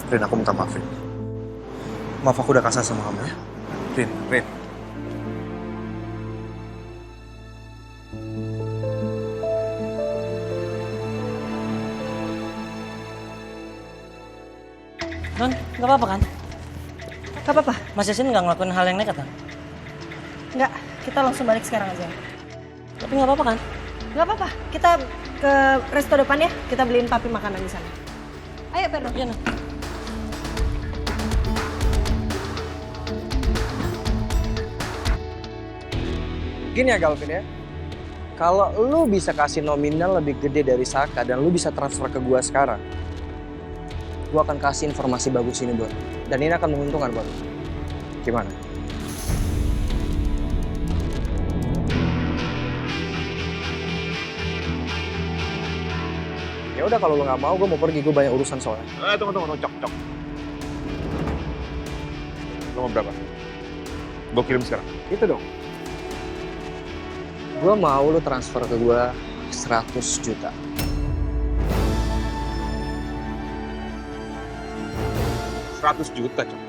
Rin, aku minta maaf, Rin. Maaf aku udah kasar sama kamu ya. Rin. Non, nggak apa-apa kan? Gak apa-apa. Mas Yasin nggak ngelakuin hal yang nekat kan? Nggak, kita langsung balik sekarang aja. Tapi nggak apa-apa kan? Nggak apa-apa, kita ke resto depan ya. Kita beliin papi makanan di sana. Ayo, Perno. Iya, Non. Gini ya Galvin ya, kalau lu bisa kasih nominal lebih gede dari Saka dan lu bisa transfer ke gua sekarang, gua akan kasih informasi bagus ini buat lu. Dan ini akan menguntungkan buat lu. Gimana? Ya udah kalau lu nggak mau, gua mau pergi, gua banyak urusan soalnya. Tunggu, cok. Lo mau berapa? Gue kirim sekarang. Gitu dong. Gua mau lu transfer ke gua 100 juta. Juta, cok.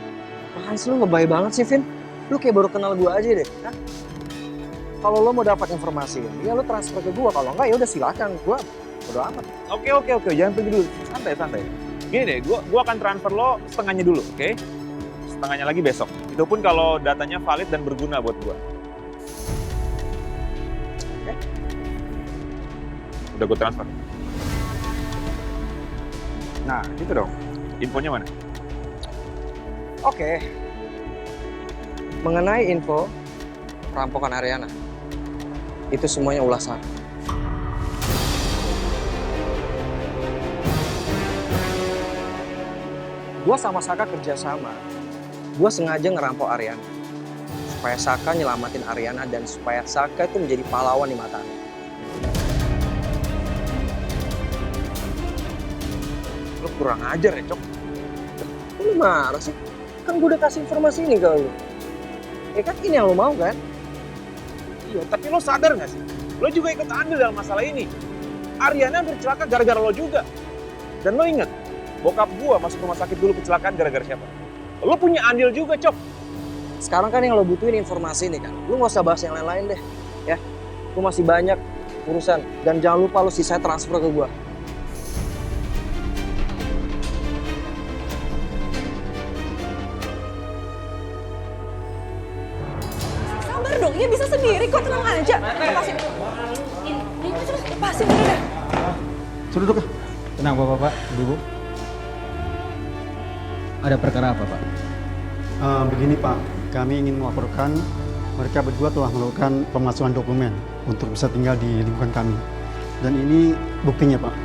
Apaan sih lu ngebay banget sih, Vin? Lu kayak baru kenal gua aja deh. Hah? Kalau lo mau dapat informasi ini, ya lu transfer ke gua. Kalau enggak, ya udah silakan. Gua bodo amat. Oke. Jangan pergi dulu. Santai. Gini deh, gua akan transfer lo setengahnya dulu, oke? Setengahnya lagi besok. Itu pun kalau datanya valid dan berguna buat gua. Oke? Udah gua transfer. Nah, gitu dong. Infonya mana? Oke. Mengenai info perampokan Ariana, itu semuanya ulah Saka. Gua sama Saka kerjasama. Gua sengaja ngerampok Ariana supaya Saka nyelamatin Ariana dan supaya Saka itu menjadi pahlawan di mata. Lo kurang ajar ya, cok. Lu marah sih? Kan gue udah kasih informasi ini ke lu. Ya kan ini yang lu mau kan? Iya, tapi lo sadar gak sih? Lo juga ikut andil dalam masalah ini. Ariana hampir celaka gara-gara lo juga. Dan lo inget, bokap gua masuk rumah sakit dulu kecelakaan gara-gara siapa? Lo punya andil juga, cok. Sekarang kan yang lo butuhin informasi ini kan. Lu gak usah bahas yang lain-lain deh. Ya, lu masih banyak urusan. Dan jangan lupa lu sisa transfer ke gua. Sabar dong, ya bisa sendiri kok, tenang aja. Lepasin. Lepasin dulu deh. Suruh duduk. Tenang Bapak, Ibu. Ada perkara apa Pak? Begini Pak, kami ingin melaporkan mereka berdua telah melakukan pemalsuan dokumen untuk bisa tinggal di lingkungan kami. Dan ini buktinya Pak.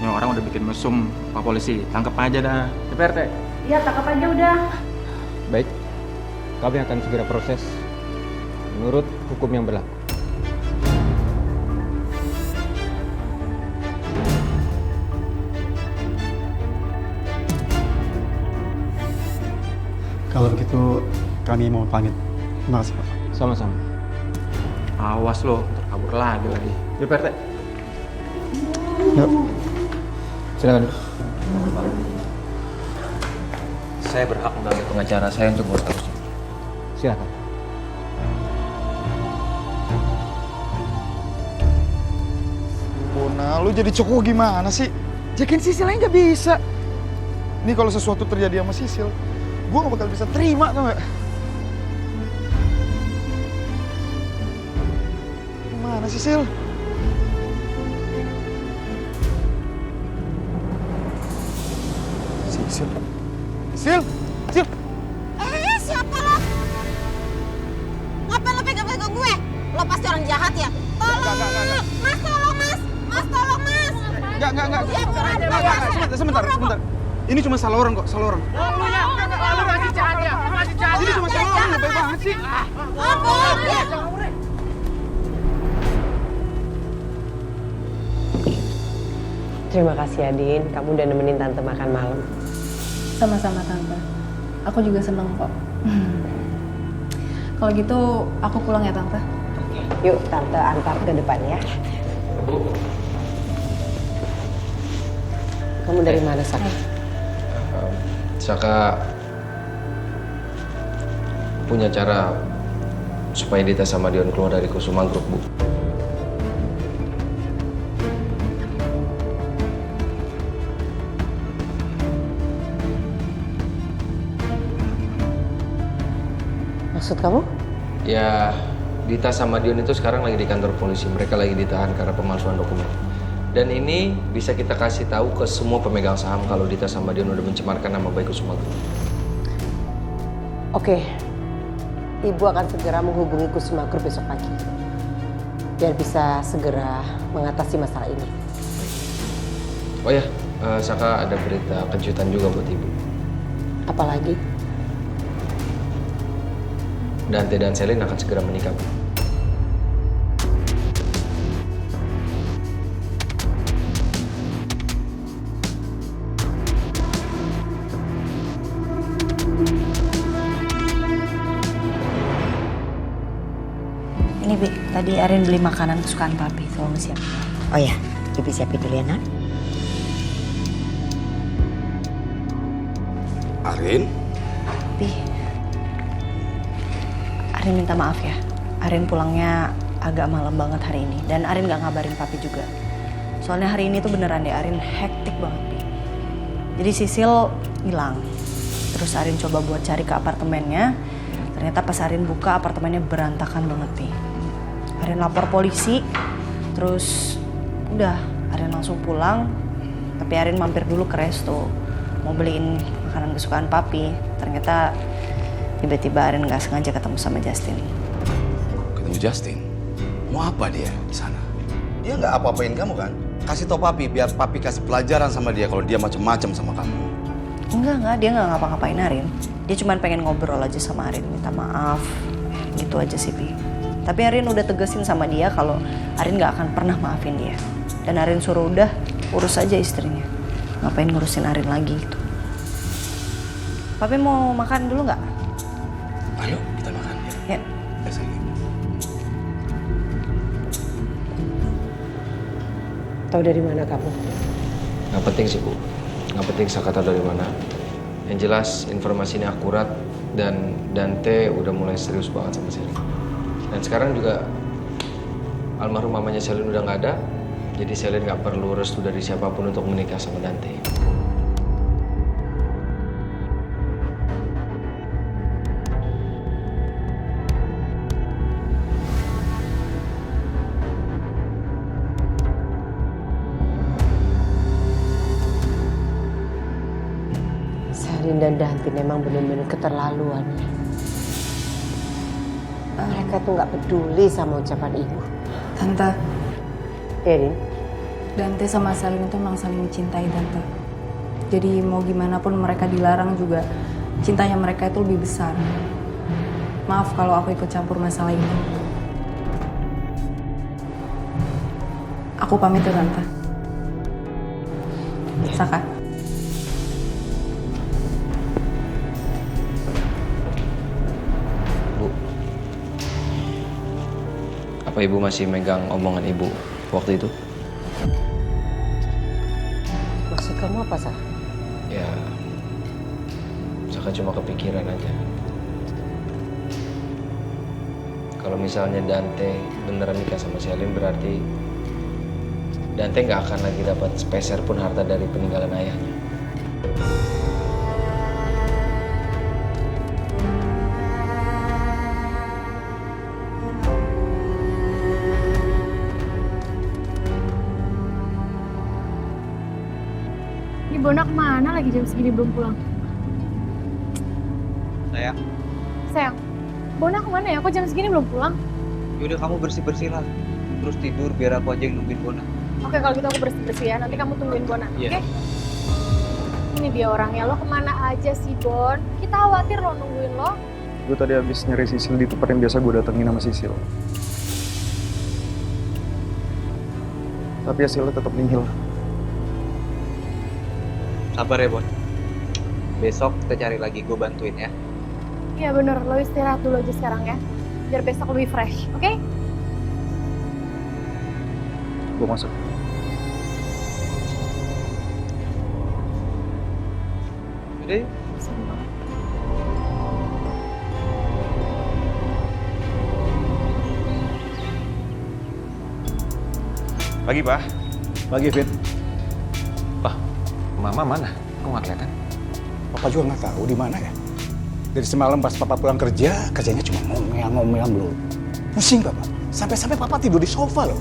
Ini orang udah bikin mesum, Pak Polisi. Tangkap aja dah. DPRT. Iya, tangkap aja udah. Baik. Kami akan segera proses menurut hukum yang berlaku. Kalau begitu kami mau pamit. Terima kasih Pak. Sama-sama. Awas lo, terkabur lagi. DPRT. Yuk. Silakan. Saya berhak mengambil pengacara saya untuk ngurus kasusnya. Silakan. Bona, lu jadi cowok gimana sih? Jagain Sisil aja nggak bisa. Ini kalau sesuatu terjadi sama Sisil, gue nggak bakal bisa terima, tau nggak? Gimana Sisil? Sil! Siapa lo? Ngapain lo pegang-pegang gue? Lo pasti orang jahat ya? Tolong! Mas, tolong mas! Mas, tolong mas! Enggak. Sebentar. Ini cuma salah orang kok, salah orang. Lu masih jahat ya? Masih jahat. Ini cuma salah orang, baik banget sih. Terima kasih Adin, kamu udah nemenin Tante makan malam. Sama-sama Tante. Aku juga seneng kok. Kalau gitu aku pulang ya Tante. Yuk Tante antar ke depan ya. Bu. Kamu dari mana Saka? Saka punya cara supaya Dita sama Dion keluar dari Kusuma Group, Bu. Maksud kamu? Ya, Dita sama Dion itu sekarang lagi di kantor polisi. Mereka lagi ditahan karena pemalsuan dokumen. Dan ini bisa kita kasih tahu ke semua pemegang saham kalau Dita sama Dion udah mencemarkan nama baik Kusuma Group. Oke. Ibu akan segera menghubungi Kusuma Group besok pagi. Biar bisa segera mengatasi masalah ini. Oh ya, Saka ada berita kejutan juga buat Ibu. Apalagi? Dante dan Selin akan segera menikah, Bu. Ini Bi, tadi Arin beli makanan kesukaan Papi, tolong siapin. Oh ya, Bibi siapin dulu ya, Nak. Arin? Bi, Arin minta maaf ya. Arin pulangnya agak malam banget hari ini. Dan Arin gak ngabarin Papi juga. Soalnya hari ini tuh beneran deh, Arin hektik banget, Bi. Jadi Sisil hilang. Terus Arin coba buat cari ke apartemennya. Ternyata pas Arin buka, apartemennya berantakan banget, Bi. Arin lapor polisi, terus udah Arin langsung pulang. Tapi Arin mampir dulu ke resto, mau beliin makanan kesukaan Papi. Ternyata tiba-tiba Arin gak sengaja ketemu sama Justin. Ketemu Justin? Mau apa dia di sana? Dia nggak apa-apain kamu kan? Kasih tau Papi biar Papi kasih pelajaran sama dia kalau dia macam-macam sama kamu. Enggak, dia gak ngapa-ngapain Arin. Dia cuma pengen ngobrol aja sama Arin, minta maaf. Gitu aja sih, Pi. Tapi Arin udah tegesin sama dia kalau Arin gak akan pernah maafin dia. Dan Arin suruh udah urus aja istrinya. Ngapain ngurusin Arin lagi gitu. Papi mau makan dulu gak? Ayo kita makan ya. Ya. Tahu dari mana kamu? Nggak penting sih, Bu. Nggak penting Saka tahu dari mana. Yang jelas informasi ini akurat dan Dante udah mulai serius banget sama Selin. Dan sekarang juga almarhum mamanya Selin udah nggak ada, jadi Selin nggak perlu restu dari siapapun untuk menikah sama Dante. Selin dan Dante memang benar-benar keterlaluan ya. Mereka tuh nggak peduli sama ucapan ibu. Tante, Erin, Dante sama Selin itu memang saling mencintai Tante. Jadi mau gimana pun mereka dilarang juga, cintanya mereka itu lebih besar. Maaf kalau aku ikut campur masalah ini. Aku pamit ya Tante. Saka. Apa Ibu masih megang omongan Ibu waktu itu? Maksud kamu apa, Sah? Ya, Saka cuma kepikiran aja. Kalau misalnya Dante beneran nikah sama Selin, berarti Dante nggak akan lagi dapat sepeser pun harta dari peninggalan ayahnya. Ini Bona kemana lagi jam segini belum pulang? Sayang, Sayang, Bona kemana ya? Kok jam segini belum pulang? yaudah kamu bersih-bersih lah. Terus tidur biar aku aja yang nungguin Bona. Oke, kalau gitu aku bersih-bersih ya. Nanti kamu tungguin Bona, Iya. oke? Ini dia orangnya. Lo kemana aja sih, Bon? Kita khawatir lo nungguin lo. Gue tadi habis nyari Sisil di tempat yang biasa gue datengin sama Sisil. Tapi hasilnya tetap nihil. Sabar ya, Bon. Besok kita cari lagi, gue bantuin ya. Iya bener, lo istirahat dulu aja sekarang ya. Biar besok lebih fresh, oke? Gue masuk. Udah yuk. Pagi, Pak. Pagi, Fit. Pak, Mama mana? Kok nggak kelihatan? Papa juga nggak tahu di mana ya. Dari semalam pas Papa pulang kerja, kerjanya cuma ngomel-ngomel mulu. Pusing, Papa. Sampai-sampai Papa tidur di sofa loh.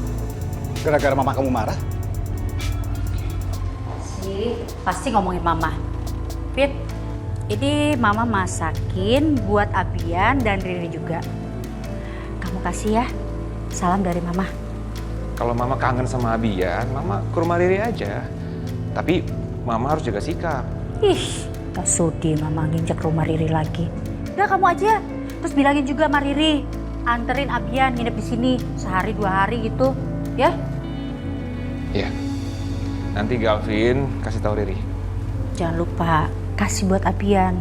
Gara-gara Mama kamu marah. Pasti ngomongin Mama. Fit, ini Mama masakin buat Abian dan Riri juga. Kamu kasih ya. Salam dari Mama. Kalau Mama kangen sama Abian, Mama ke rumah Riri aja. Tapi Mama harus jaga sikap. Ih, gak sudi Mama nginjek rumah Riri lagi. Udah kamu aja. Terus bilangin juga sama Riri, anterin Abian nginep di sini sehari 2 hari gitu, ya? Iya. Nanti Galvin kasih tahu Riri. Jangan lupa kasih buat Abian.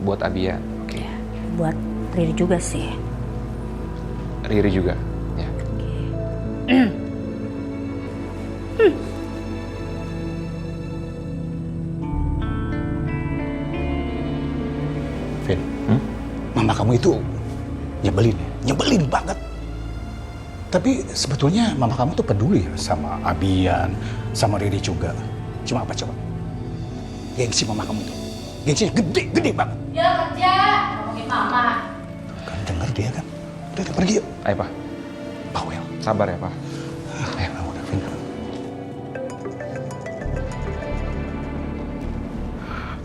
Buat Abian, oke. Ya, buat Riri juga sih. Riri juga, ya. Vin, Mama kamu itu nyebelin banget. Tapi sebetulnya Mama kamu tuh peduli sama Abian, sama Riri juga. Cuma apa coba? Gengsi Mama kamu tuh. Gengsinya gede banget. Ya kerja, ngomongin Mama. Kan denger dia kan. Udah pergi yuk. Ayo, Pak. Bawel. Sabar ya, Pak. Ayo, udah, Vin.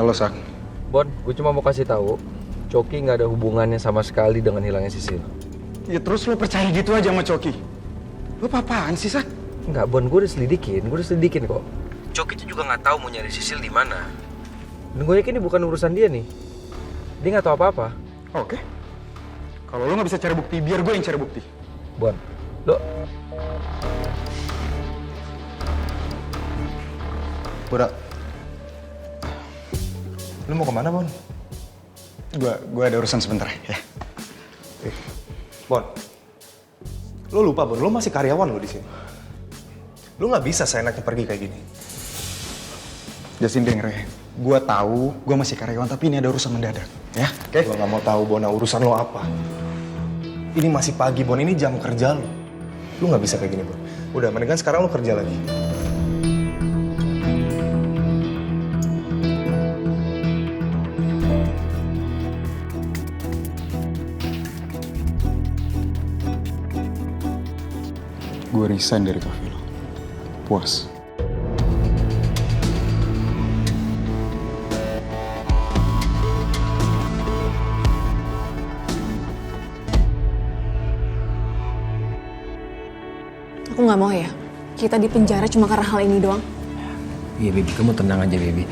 Halo, Sak. Bon, gue cuma mau kasih tahu, Coki nggak ada hubungannya sama sekali dengan hilangnya Sisil. Ya terus lo percaya gitu aja sama Coki? Lo apa-apaan sih, Sak? Enggak, Bon, gue udah selidikin kok. Coki itu juga nggak tahu mau nyari Sisil di mana. Dan gue yakin ini bukan urusan dia nih. Dia nggak tahu apa-apa. Oke. Kalau lo nggak bisa cari bukti, biar gue yang cari bukti. Bon, lo... Bura, lu mau kemana, Bon? Gue ada urusan sebentar ya. Bon, lu lupa, Bon, lu masih karyawan lo di sini. Lu nggak bisa seenaknya pergi kayak gini. Justin denger ya, gue tahu gue masih karyawan tapi ini ada urusan mendadak, ya? Oke? Gue nggak mau tahu, Bon, urusan lo apa. Ini masih pagi, Bon, ini jam kerja lo. Lu nggak bisa kayak gini, Bon. Udah, mendingan sekarang lu kerja lagi. Gue resign dari cafe lo. Puas. Aku nggak mau ya, kita di penjara cuma karena hal ini doang. Iya, Baby, kamu tenang aja, Baby.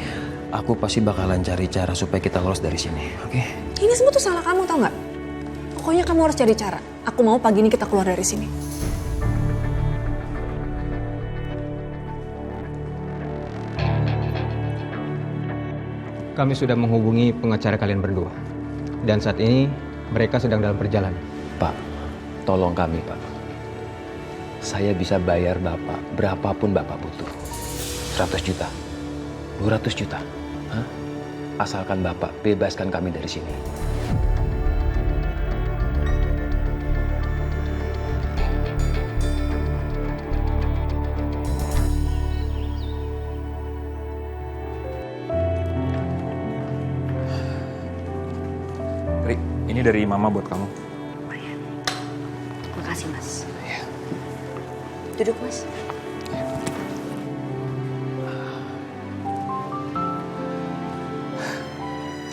Aku pasti bakalan cari cara supaya kita lolos dari sini, oke? Ini semua tuh salah kamu, tau nggak? Pokoknya kamu harus cari cara. Aku mau pagi ini kita keluar dari sini. Kami sudah menghubungi pengacara kalian berdua. Dan saat ini mereka sedang dalam perjalanan. Pak, tolong kami, Pak. Saya bisa bayar Bapak berapapun Bapak butuh. 100 juta, 200 juta. Hah? Asalkan Bapak bebaskan kami dari sini. Ri, ini dari Mama buat kamu. Makasih, Mas. Duduk, Mas.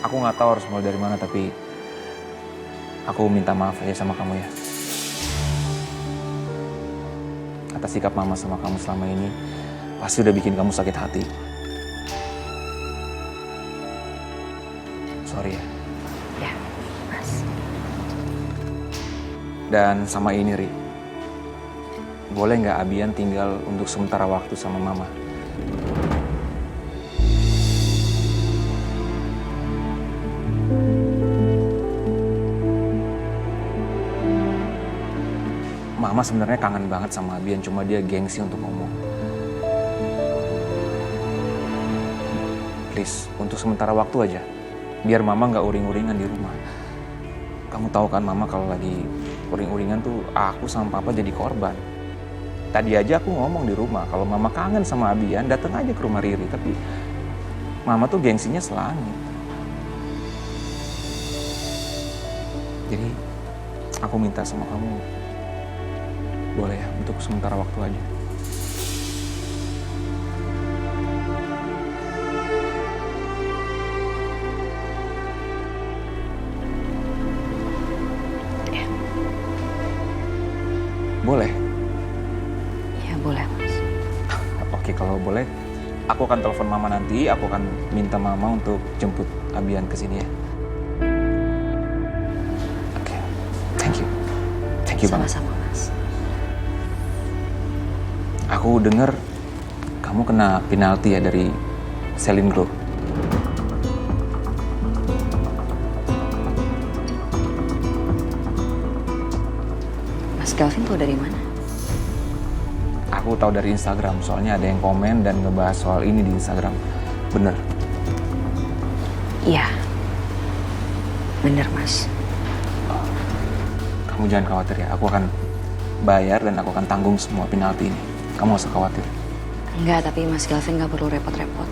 Aku nggak tahu harus mulai dari mana, tapi aku minta maaf aja sama kamu ya. Atas sikap Mama sama kamu selama ini, pasti udah bikin kamu sakit hati. Sorry ya. Ya, Mas. Dan sama ini, Ri. Boleh nggak Abian tinggal untuk sementara waktu sama Mama? Mama sebenarnya kangen banget sama Abian, cuma dia gengsi untuk ngomong. Please, untuk sementara waktu aja, biar Mama nggak uring-uringan di rumah. Kamu tahu kan Mama kalau lagi uring-uringan tuh aku sama Papa jadi korban. Tadi aja aku ngomong di rumah, kalau Mama kangen sama Abian, datang aja ke rumah Riri. Tapi Mama tuh gengsinya selangit. Jadi aku minta sama kamu, boleh ya untuk sementara waktu aja. Boleh? Ya boleh Mas. Oke, kalau boleh, aku akan telepon Mama nanti. Aku akan minta Mama untuk jemput Abian ke sini ya. Oke, thank you. Thank you banget. Sama-sama Mas. Aku dengar kamu kena penalti ya dari Celine Group. Mas Galvin tahu dari mana? Aku tahu dari Instagram, soalnya ada yang komen dan ngebahas soal ini di Instagram. Bener? Iya. Bener Mas. Kamu jangan khawatir ya, aku akan bayar dan aku akan tanggung semua penalti ini. Kamu gak usah khawatir. Enggak, tapi Mas Galvin gak perlu repot-repot.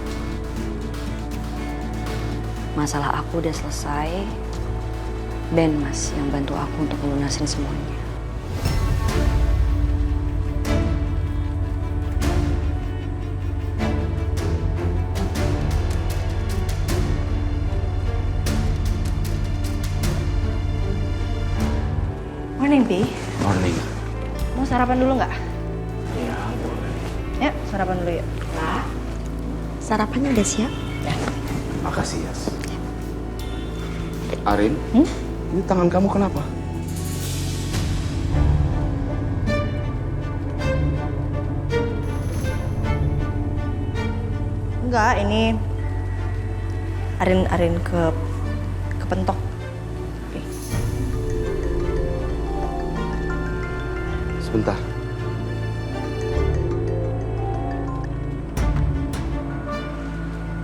Masalah aku udah selesai. Ben Mas yang bantu aku untuk melunasin semuanya. Morning, Pi. Morning. Mau sarapan dulu nggak? Iya, boleh. Ya, sarapan dulu yuk. Sarapannya udah siap? Makasih, Yas. Arin, ini tangan kamu kenapa? Enggak, ini Arin kepentok. Sebentar.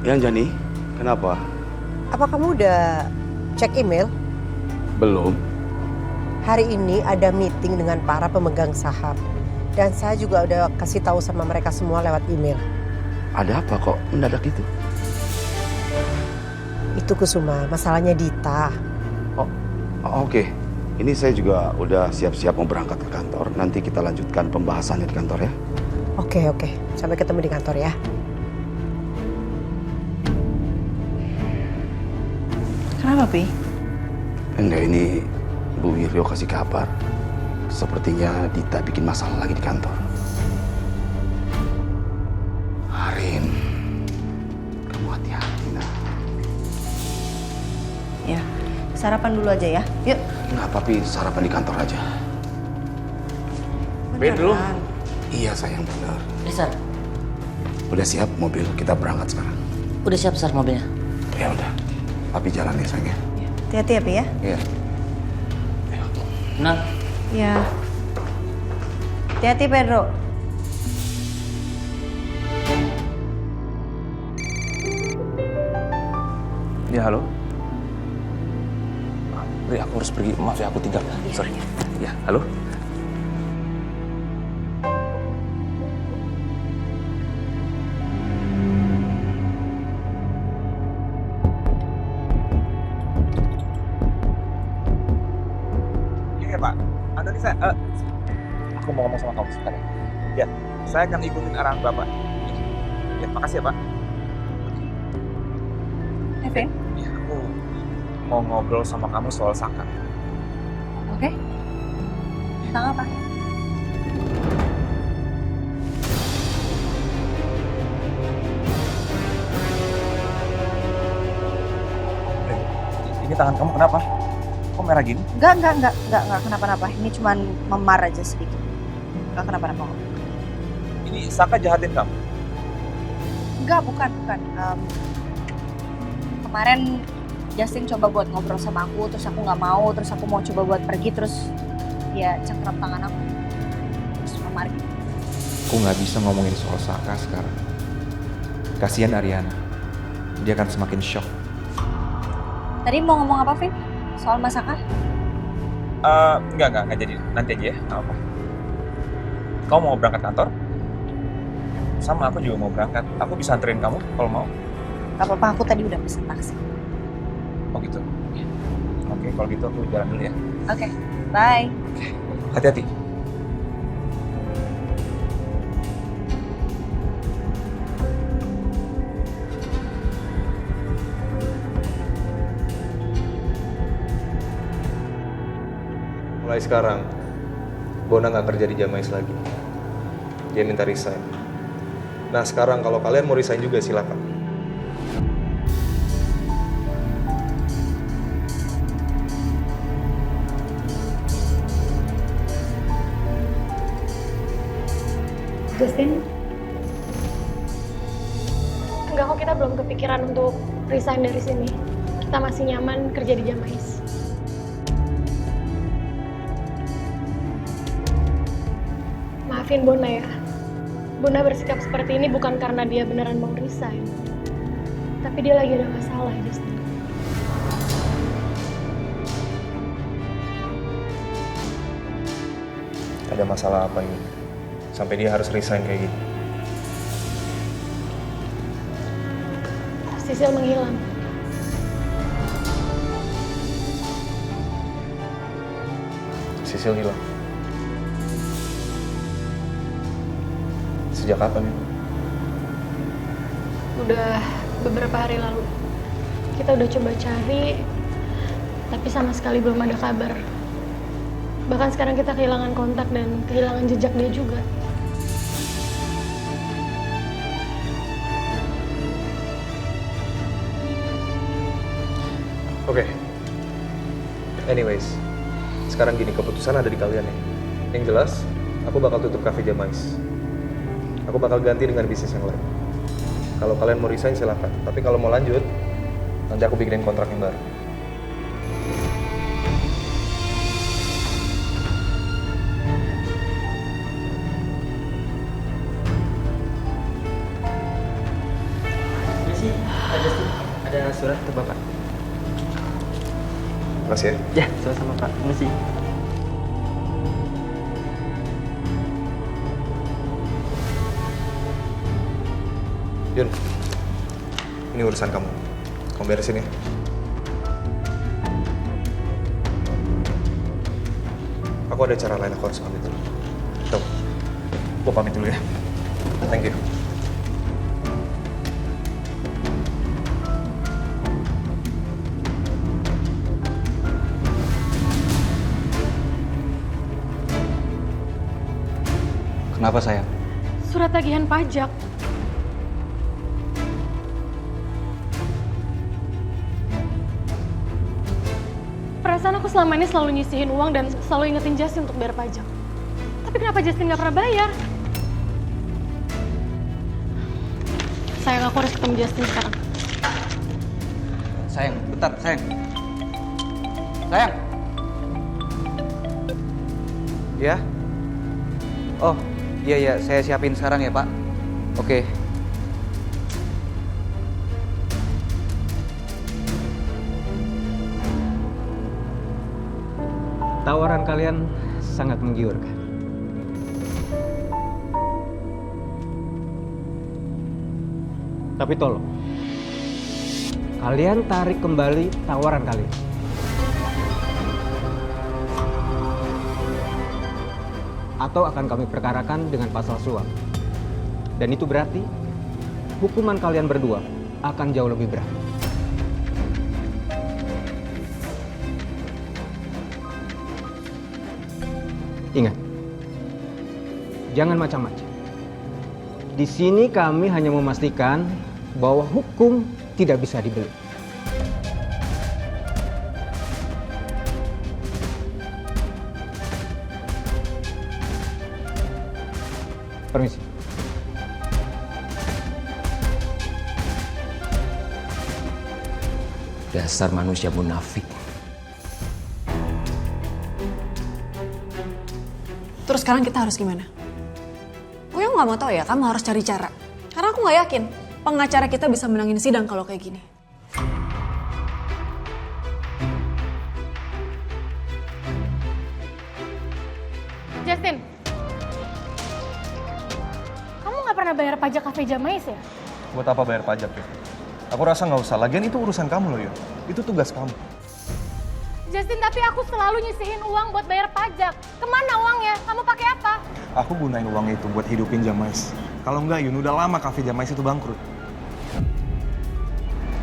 Yang Jani, kenapa? Apa kamu udah cek email? Belum. Hari ini ada meeting dengan para pemegang saham. Dan saya juga udah kasih tahu sama mereka semua lewat email. Ada apa kok mendadak itu? Itu Kusuma, masalahnya Dita. Oke. Ini saya juga udah siap-siap mau berangkat ke kantor. Nanti kita lanjutkan pembahasannya di kantor ya. Oke. Sampai ketemu di kantor ya. Kenapa, Pi? Enggak, ini Bu Wiryo kasih kabar. Sepertinya Dita bikin masalah lagi di kantor. Arin, kamu hati-hati nah. Ya, sarapan dulu aja ya. Yuk. Nggak, tapi sarapan di kantor aja. Beneran? dulu. Iya sayang, benar. Sar. Udah siap mobil, kita berangkat sekarang. Udah siap Sar mobilnya. Ya udah, tapi jalan ya sayang ya. Hati-hati ya, Pi ya. Iya. Nah. Iya. Hati-hati, Pedro. Ya, halo? Ri, aku harus pergi. Maaf ya, aku tinggal. Sorry. Ya, halo? Iya, Pak. Antoni, aku mau ngomong sama kamu sebentar ya. Ya, saya akan ikutin arahan Bapak. Ya, makasih ya, Pak. Evin? Iya, aku mau ngobrol sama kamu soal Saka. Oke. Tentang apa? Ini tangan kamu kenapa? Kok merah gini? Enggak kenapa-napa. Ini cuman memar aja sedikit. Enggak kenapa-napa. Ini Saka jahatin kamu? Enggak, bukan. Kemarin Justin coba buat ngobrol sama aku, terus aku nggak mau, terus aku mau coba buat pergi, terus dia cengkeram tangan aku. Aku nggak bisa ngomongin soal Saka sekarang. Kasihan Ariana. Dia akan semakin shock. Tadi mau ngomong apa, Vin? Soal Masaka? Enggak jadi. Nanti aja ya, nggak apa. Kau mau berangkat kantor? Sama, aku juga mau berangkat. Aku bisa anterin kamu kalau mau. Gak apa-apa, aku tadi udah pesen taksi. Oh gitu? Oke, kalau gitu aku jalan dulu ya. Oke, bye. Hati-hati. Mulai sekarang, Bona nggak kerja di Jamais lagi. Dia minta resign. Nah sekarang kalau kalian mau resign juga silakan. Justin? Enggak kok, kita belum kepikiran untuk resign dari sini. Kita masih nyaman kerja di Jamais. Maafin Bona ya. Bona bersikap seperti ini bukan karena dia beneran mau resign. Tapi dia lagi ada masalah, Justin. Ada masalah apa ini? Sampai dia harus resign kayak gini. Sisil menghilang. Sisil hilang. Sejak kapan ya? Udah beberapa hari lalu. Kita udah coba cari, tapi sama sekali belum ada kabar. Bahkan sekarang kita kehilangan kontak dan kehilangan jejak dia juga. Oke. Anyways, sekarang gini, keputusan ada di kalian ya. Yang jelas, aku bakal tutup cafe Jamais. Aku bakal ganti dengan bisnis yang lain. Kalau kalian mau resign silakan. Tapi kalau mau lanjut, nanti aku bikinin kontrak yang baru. Ini sih, ada surat untuk Bapak. Makasih ya. Ya, sama-sama Pak. Terima kasih. Yun, ini urusan kamu. Kamu beresin ya. Aku ada cara lain, aku harus pamit dulu. Tuh, Gue pamit dulu ya. thank you. Kenapa sayang? Surat tagihan pajak. Perasaan aku selama ini selalu nyisihin uang dan selalu ingetin Justin untuk bayar pajak. Tapi kenapa Justin nggak pernah bayar? Sayang, aku harus ketemu Justin sekarang. Sayang, bentar, sayang. Sayang. Ya? Oh, iya, saya siapin sekarang ya, Pak. Oke. Tawaran kalian sangat menggiurkan. Tapi tolong, kalian tarik kembali tawaran kalian. Atau akan kami perkarakan dengan pasal suap. Dan itu berarti hukuman kalian berdua akan jauh lebih berat. Ingat, jangan macam-macam. Di sini kami hanya memastikan bahwa hukum tidak bisa dibeli. Permisi. Dasar manusia munafik. Terus sekarang kita harus gimana? Gue nggak mau tahu ya, kamu harus cari cara. Karena aku nggak yakin pengacara kita bisa menangin sidang kalau kayak gini. Justin, kamu nggak pernah bayar pajak Cafe Jamais ya? Buat apa bayar pajak ya? Aku rasa nggak usah. Lagian itu urusan kamu loh, Yon. Itu tugas kamu. Justin, tapi aku selalu nyisihin uang buat bayar pajak. Kemana uangnya? Kamu pakai apa? Aku gunain uang itu buat hidupin Jamais. Kalau enggak, Yun, udah lama Cafe Jamais itu bangkrut.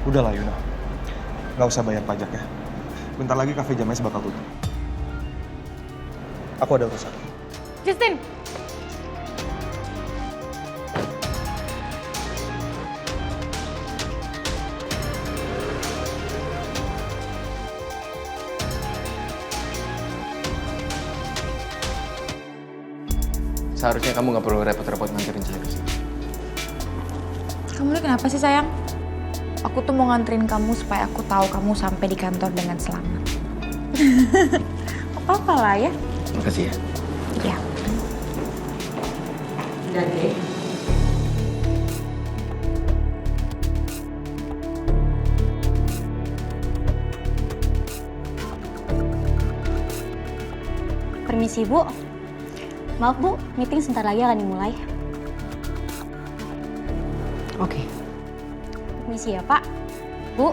Udahlah, Yuna. Nggak usah bayar pajak ya. Bentar lagi Cafe Jamais bakal tutup. Aku ada urusan. Justin! Seharusnya kamu nggak perlu repot-repot nganterin saya ke sini. Kamu ini kenapa sih sayang? Aku tuh mau nganterin kamu supaya aku tahu kamu sampai di kantor dengan selamat. Apa-apa lah ya. Makasih ya. Iya. Udah deh. Permisi, Bu. Maaf, Bu, meeting sebentar lagi akan dimulai. Oke. Permisi ya, Pak. Bu.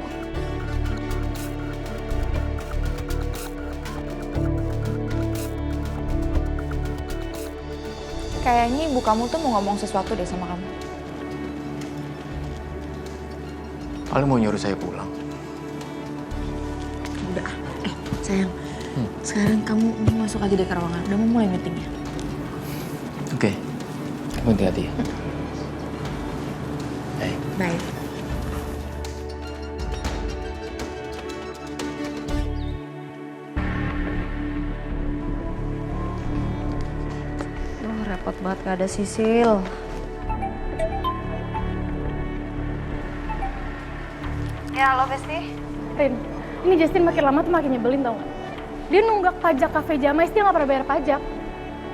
Kayaknya ibu kamu tuh mau ngomong sesuatu deh sama kamu. Paling mau nyuruh saya pulang. Udah. Sayang. Sekarang kamu masuk aja deh ke ruangan. Udah mau mulai meetingnya. Oke. Kamu hati-hati ya. Baik. Repot banget gak ada Sisil. Ya, halo Besti. Rin, ini Justin makin lama tuh makin nyebelin tau gak? Dia nunggak pajak Cafe Jamais, dia nggak pernah bayar pajak.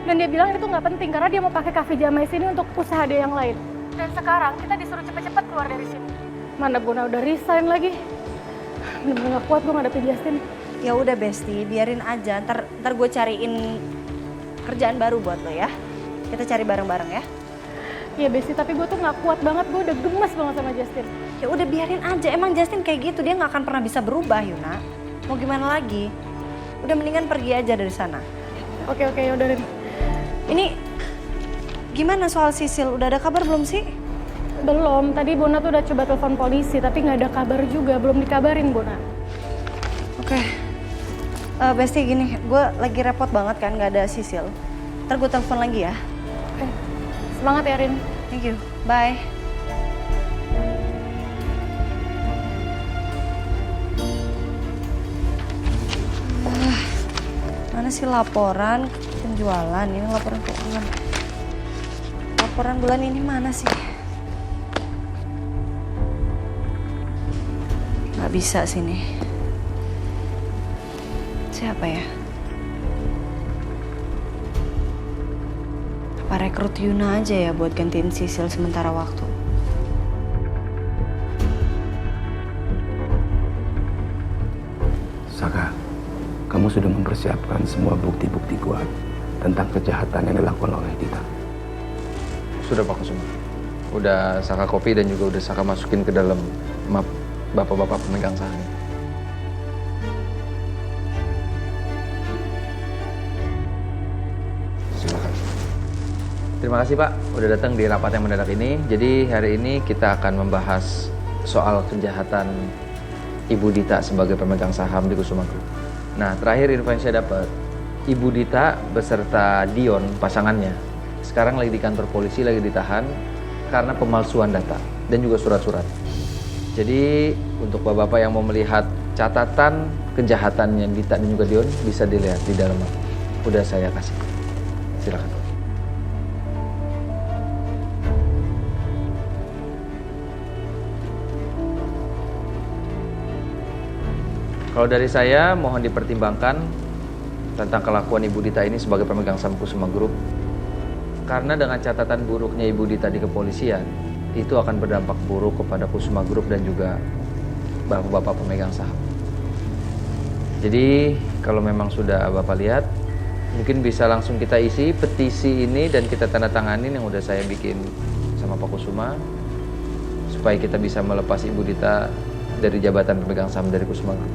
Dan dia bilang itu nggak penting karena dia mau pakai Cafe Jamais ini untuk usaha dia yang lain. Dan sekarang kita disuruh cepet-cepet keluar dari sini. Mana Bona udah resign lagi. Bener-bener gak kuat gue ngadepin Justin. Ya udah Besti, biarin aja. Ntar gue cariin kerjaan baru buat lo ya. Kita cari bareng-bareng ya. Iya Besti, tapi gue tuh nggak kuat banget. Gue udah gemes banget sama Justin. Ya udah biarin aja. Emang Justin kayak gitu, dia nggak akan pernah bisa berubah, Yuna. Mau gimana lagi? Udah mendingan pergi aja dari sana. Oke, yaudah Rin. Ini gimana soal Sisil? Udah ada kabar belum sih? Belum. Tadi Bona tuh udah coba telepon polisi, tapi nggak ada kabar juga. Belum dikabarin Bona. Oke. Besti gini, gue lagi repot banget kan nggak ada Sisil. Ntar gue telepon lagi ya. Oke. Semangat ya Rin. Thank you. Bye. Mana sih laporan penjualan? Ini laporan keuangan. Laporan bulan ini mana sih? Nggak bisa sini. Siapa ya? Apa rekrut Yuna aja ya buat gantiin Sisil sementara waktu? Saka, kamu sudah mempersiapkan semua bukti-bukti kuat tentang kejahatan yang dilakukan oleh Dita. Sudah Pak Kusuma. Udah Saka kopi dan juga udah Saka masukin ke dalam map bapak-bapak pemegang saham. Silakan. Terima kasih Pak, udah datang di rapat yang mendadak ini. Jadi hari ini kita akan membahas soal kejahatan Ibu Dita sebagai pemegang saham di Kusuma Group. Nah, terakhir info yang saya dapat, Ibu Dita beserta Dion, pasangannya, sekarang lagi di kantor polisi, lagi ditahan karena pemalsuan data dan juga surat-surat. Jadi untuk bapak-bapak yang mau melihat catatan kejahatannya Dita dan juga Dion, bisa dilihat di dalam udah saya kasih. Silakan. Kalau dari saya, mohon dipertimbangkan tentang kelakuan Ibu Dita ini sebagai pemegang saham Kusuma Group. Karena dengan catatan buruknya Ibu Dita di kepolisian, itu akan berdampak buruk kepada Kusuma Group dan juga bapak-bapak pemegang saham. Jadi kalau memang sudah Bapak lihat, mungkin bisa langsung kita isi petisi ini dan kita tanda tanganin yang udah saya bikin sama Pak Kusuma, supaya kita bisa melepas Ibu Dita dari jabatan pemegang saham dari Kusuma Group.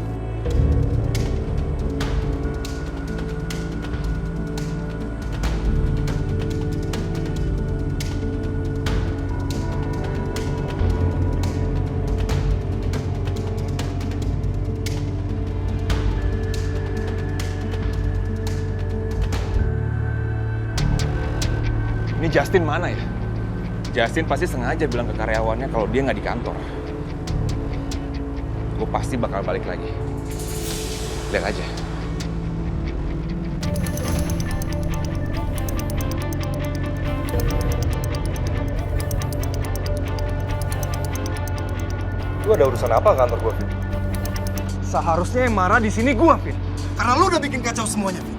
Ini Justin mana ya? Justin pasti sengaja bilang ke karyawannya kalau dia nggak di kantor. Gue pasti bakal balik lagi. Lihat aja. Lu ada urusan apa ke kantor gue, Vin? Seharusnya yang marah di sini gue, Vin. Karena lu udah bikin kacau semuanya, Vin.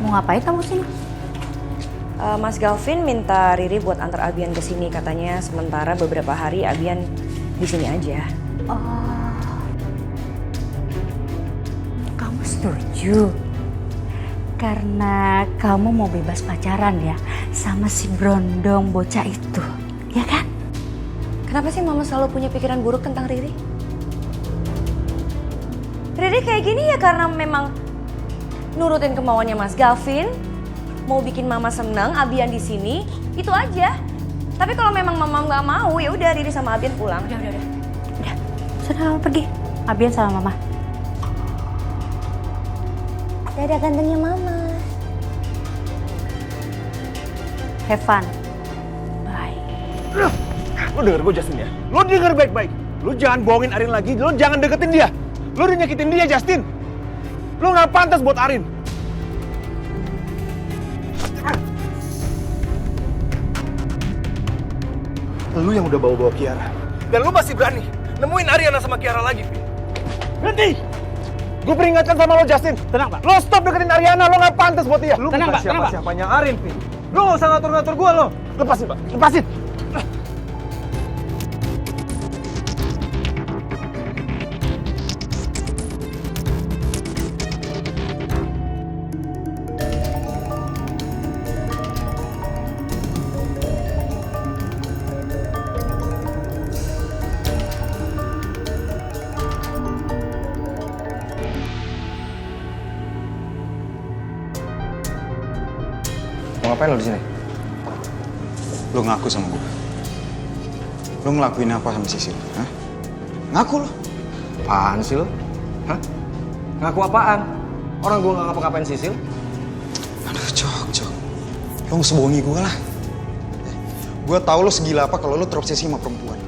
Mau ngapain kamu sini? Mas Galvin minta Riri buat antar Abian ke sini, katanya sementara beberapa hari Abian di sini aja. Oh, kamu setuju? Karena kamu mau bebas pacaran ya sama si brondong bocah itu, ya kan? Kenapa sih Mama selalu punya pikiran buruk tentang Riri? Riri kayak gini ya karena memang nurutin kemauannya Mas Galvin, mau bikin Mama senang, Abian di sini, itu aja. Tapi kalau memang Mama nggak mau, ya udah Riri sama Abian pulang. Udah. Sudah pergi. Abian sama Mama. Dadah gantengnya Mama. Have fun. Bye. Lu denger gue Justin ya? Lu denger baik-baik. Lu jangan bohongin Arin lagi, lu jangan deketin dia. Lu udah nyakitin dia, Justin. Lu nggak pantas buat Arin. Lu yang udah bawa-bawa Kiara. Dan lu masih berani nemuin Ariana sama Kiara lagi, Vin. Berhenti! Gue peringatkan sama lo, Justin. Tenang, Pak. Lo stop deketin Ariana, lo nggak pantas buat dia. Lu bukan siapa-siapanya Arin, Vin. Lo nggak usah ngatur-ngatur gue, lo. Lepasin, Pak. Lepasin! Mau ngapain lo di sini? Lo ngaku sama gue. Lo ngelakuin apa sama Sisil? Hah? Ngaku lo. Apaan sih lo? Hah? Ngaku apaan? Orang gue nggak ngapa-ngapain Sisil. Aduh, Cok. Lo nggak usah bohongi gue lah. Gue tahu lo segila apa kalau lo terobsesi sama perempuan.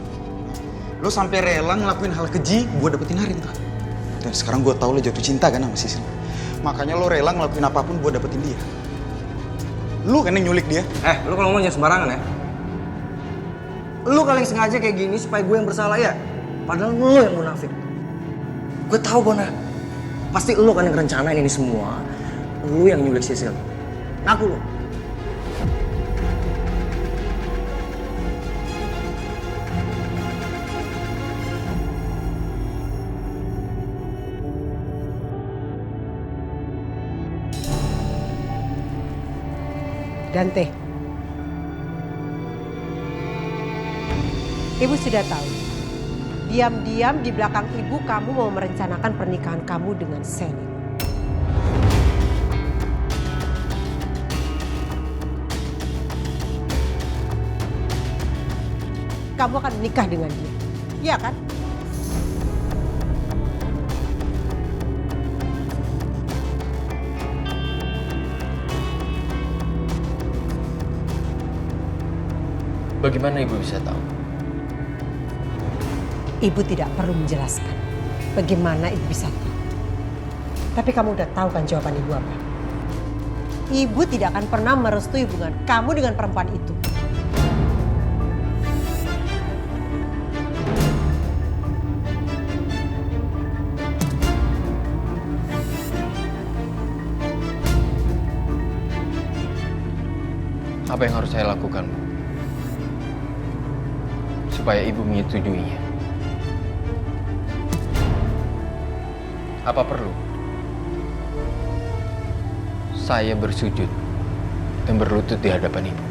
Lo sampai rela ngelakuin hal keji buat dapetin Arin tuh. Dan sekarang gue tahu lo jatuh cinta kan sama Sisil. Makanya lo rela ngelakuin apapun buat dapetin dia. Lu kan yang nyulik dia. Lu kalau ngomong jangan sembarangan ya. Lu kali yang sengaja kayak gini supaya gue yang bersalah ya. Padahal lu yang munafik. Gue tahu Bona. Pasti lu kan yang rencanain ini semua. Lu yang nyulik Sisil. Ngaku lu. Dante, Ibu sudah tahu. Diam-diam di belakang Ibu kamu mau merencanakan pernikahan kamu dengan Selin. Kamu akan menikah dengan dia, iya kan? Bagaimana Ibu bisa tahu? Ibu tidak perlu menjelaskan bagaimana Ibu bisa tahu. Tapi kamu udah tahu kan jawaban Ibu apa? Ibu tidak akan pernah merestui hubungan kamu dengan perempuan itu. Apa yang harus saya lakukan, Bu? Supaya Ibu menyetujuinya. Apa perlu saya bersujud dan berlutut di hadapan Ibu?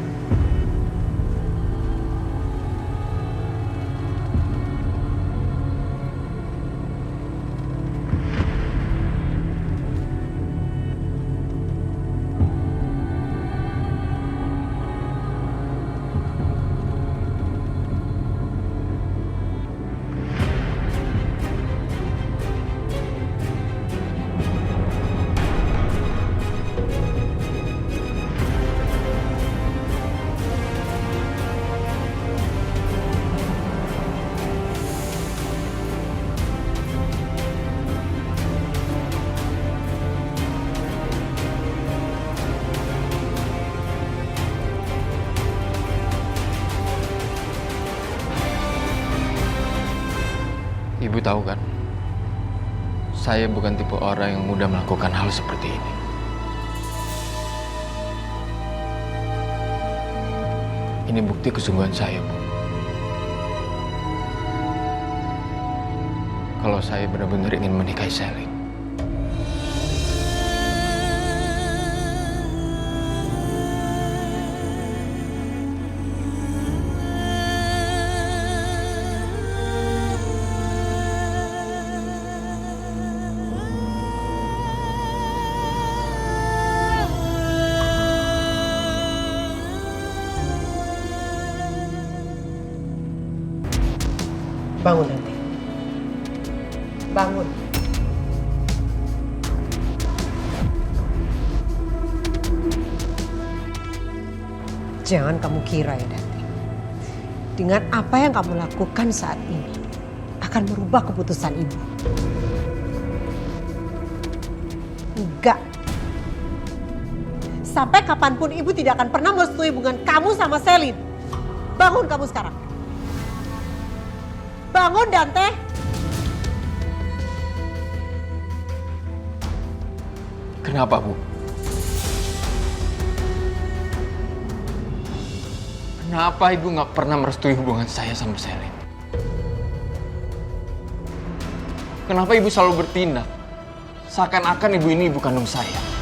Ibu tahu kan, saya bukan tipe orang yang mudah melakukan hal seperti ini. Ini bukti kesungguhan saya, Bu. Kalau saya benar-benar ingin menikahi Selin. Bangun nanti. Bangun. Jangan kamu kira ya Dante, dengan apa yang kamu lakukan saat ini akan merubah keputusan ibu. Enggak. Sampai kapanpun ibu tidak akan pernah merestui hubungan kamu sama Selin. Bangun kamu sekarang. Bangun Dante. Kenapa, Bu? Kenapa Ibu nggak pernah merestui hubungan saya sama Selin? Kenapa Ibu selalu bertindak seakan-akan Ibu ini ibu kandung saya?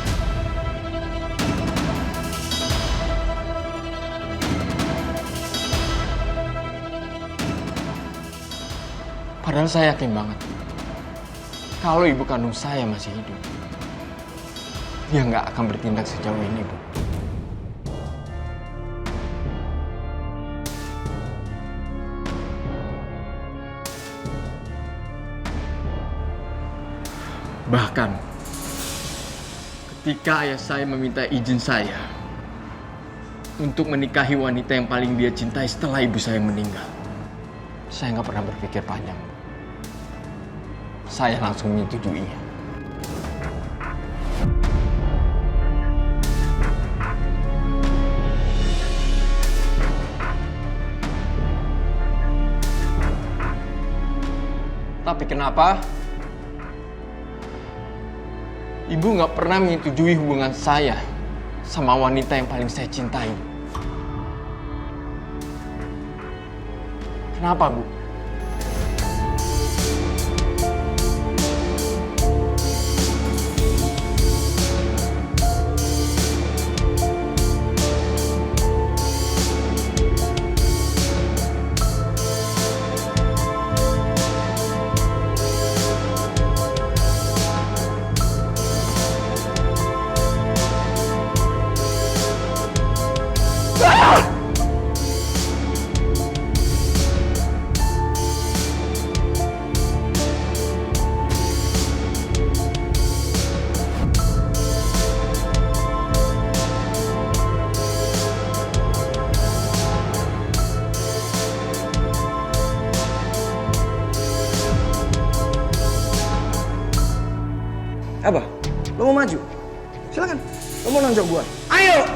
Padahal saya yakin banget, kalau ibu kandung saya masih hidup, dia nggak akan bertindak sejauh ini, Bu. Bahkan, ketika ayah saya meminta izin saya untuk menikahi wanita yang paling dia cintai setelah ibu saya meninggal, saya nggak pernah berpikir panjang. Saya langsung menyetujuinya. Tapi kenapa Ibu nggak pernah menyetujui hubungan saya sama wanita yang paling saya cintai? Kenapa, Bu? Apa? Lo mau maju? Silakan. Lo mau nonjok gua? Ayo!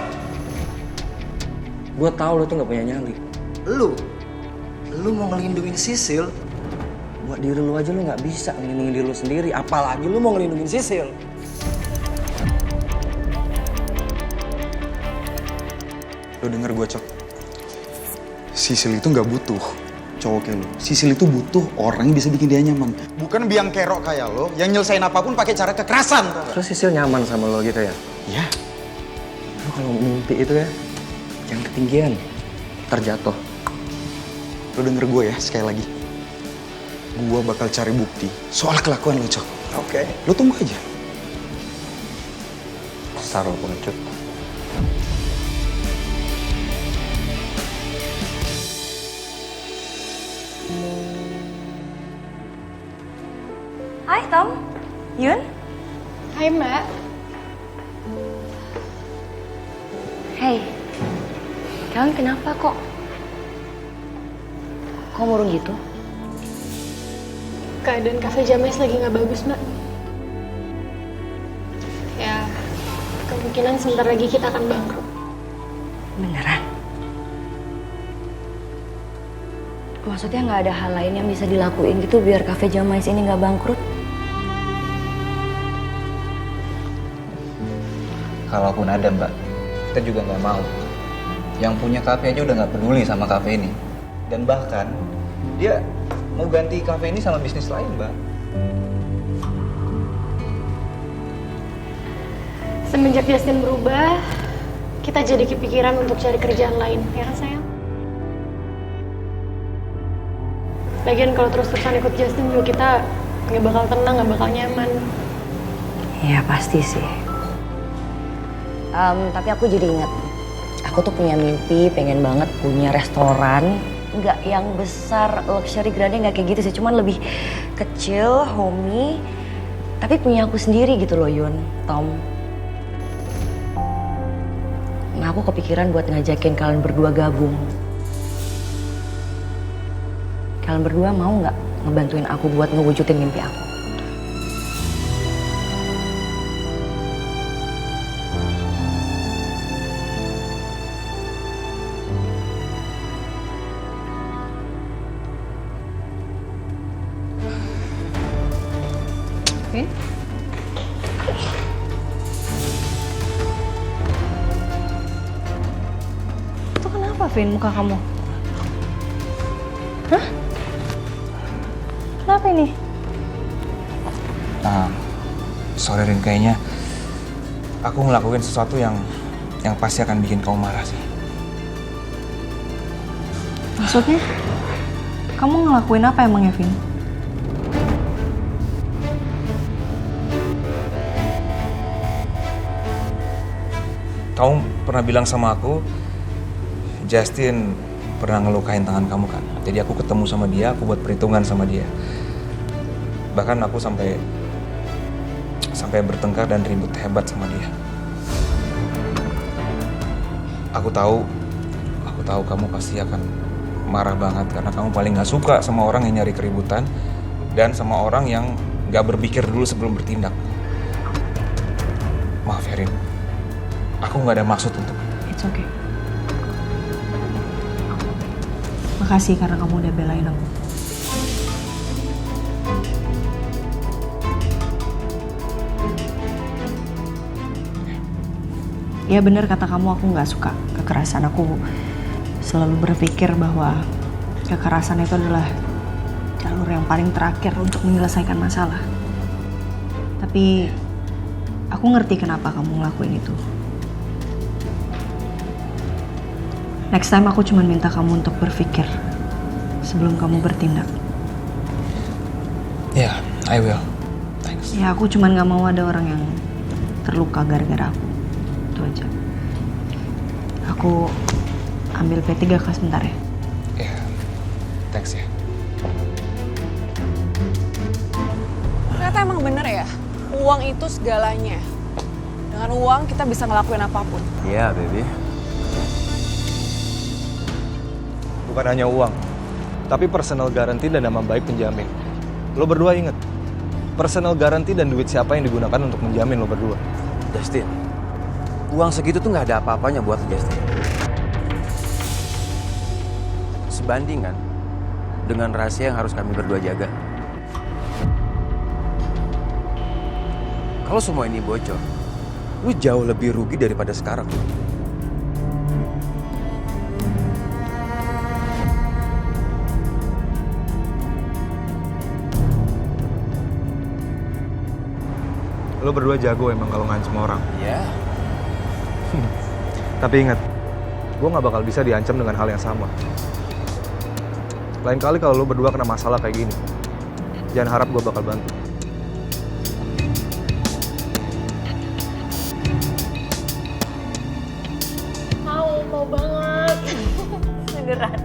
Gua tahu lo tuh nggak punya nyali. Lu mau ngelindungin Sisil? Buat diri lu aja lu nggak bisa ngelindungin diri lu sendiri. Apalagi lu mau ngelindungin Sisil. Lo denger gue, Cok. Sisil itu nggak butuh cowok kayak lo. Sisil itu butuh orang yang bisa bikin dia nyaman. Bukan biang kerok kayak lo yang nyelesain apapun pakai cara kekerasan. Terus Sisil nyaman sama lo gitu ya? Iya. Lo kalau mimpi itu ya, jangan ketinggian, terjatuh. Lo denger gue ya, sekali lagi. Gue bakal cari bukti soal kelakuan lo, Cok. Oke. Lo tunggu aja. Besar lo pengecut. Hai Tom, Yun. Hai Mbak. Hey, kalian kenapa kok murung gitu? Keadaan Cafe Jamais lagi nggak bagus, Mbak. Ya, kemungkinan sebentar lagi kita akan bangkrut. Beneran? Maksudnya nggak ada hal lain yang bisa dilakuin gitu biar Cafe Jamais ini nggak bangkrut? Kalaupun ada Mbak, kita juga nggak mau. Yang punya kafe aja udah nggak peduli sama kafe ini. Dan bahkan, dia mau ganti kafe ini sama bisnis lain Mbak. Semenjak Justin berubah, kita jadi kepikiran untuk cari kerjaan lain, ya kan sayang? Lagian kalau terus-terusan ikut Justin juga kita nggak bakal tenang, nggak bakal nyaman. Ya pasti sih. Tapi aku jadi ingat, aku tuh punya mimpi, pengen banget punya restoran. Nggak yang besar, luxury grande, nggak kayak gitu sih. Cuman lebih kecil, homey. Tapi punya aku sendiri gitu loh Yun, Tom. Nah aku kepikiran buat ngajakin kalian berdua gabung. Kalian berdua mau nggak ngebantuin aku buat ngewujudin mimpi aku? Vin? Itu kenapa Vin muka kamu? Hah? Kenapa ini? Sorry Rin, kayaknya aku ngelakuin sesuatu yang pasti akan bikin kamu marah sih. Maksudnya? Kamu ngelakuin apa emangnya, Vin? Kamu pernah bilang sama aku, Justin pernah ngelukain tangan kamu kan? Jadi aku ketemu sama dia, aku buat perhitungan sama dia. Bahkan aku sampai bertengkar dan ribut hebat sama dia. Aku tahu kamu pasti akan marah banget karena kamu paling gak suka sama orang yang nyari keributan dan sama orang yang gak berpikir dulu sebelum bertindak. Maaf ya Rin, aku gak ada maksud untuk... It's okay. Makasih karena kamu udah belain aku. Ya bener kata kamu, aku gak suka kekerasan. Aku selalu berpikir bahwa kekerasan itu adalah jalur yang paling terakhir untuk menyelesaikan masalah. Tapi aku ngerti kenapa kamu ngelakuin itu. Next time aku cuma minta kamu untuk berpikir sebelum kamu bertindak. Yeah, I will. Thanks. Ya aku cuma gak mau ada orang yang terluka gara-gara aku. Itu aja. Aku ambil P3K sebentar ya. Yeah, thanks ya. Ternyata emang bener ya, uang itu segalanya. Dengan uang kita bisa ngelakuin apapun. Iya, baby. Bukan hanya uang, tapi personal guarantee dan nama baik penjamin. Lo berdua inget, personal guarantee dan duit siapa yang digunakan untuk menjamin lo berdua. Justin, uang segitu tuh nggak ada apa-apanya buat lo, Justin. Sebanding kan dengan rahasia yang harus kami berdua jaga. Kalau semua ini bocor, lu jauh lebih rugi daripada sekarang. Lo berdua jago emang kalau ngancem orang. Ya. Tapi ingat, gue gak bakal bisa diancam dengan hal yang sama. Lain kali kalau lo berdua kena masalah kayak gini, jangan harap gue bakal bantu. Mau banget. Beneran.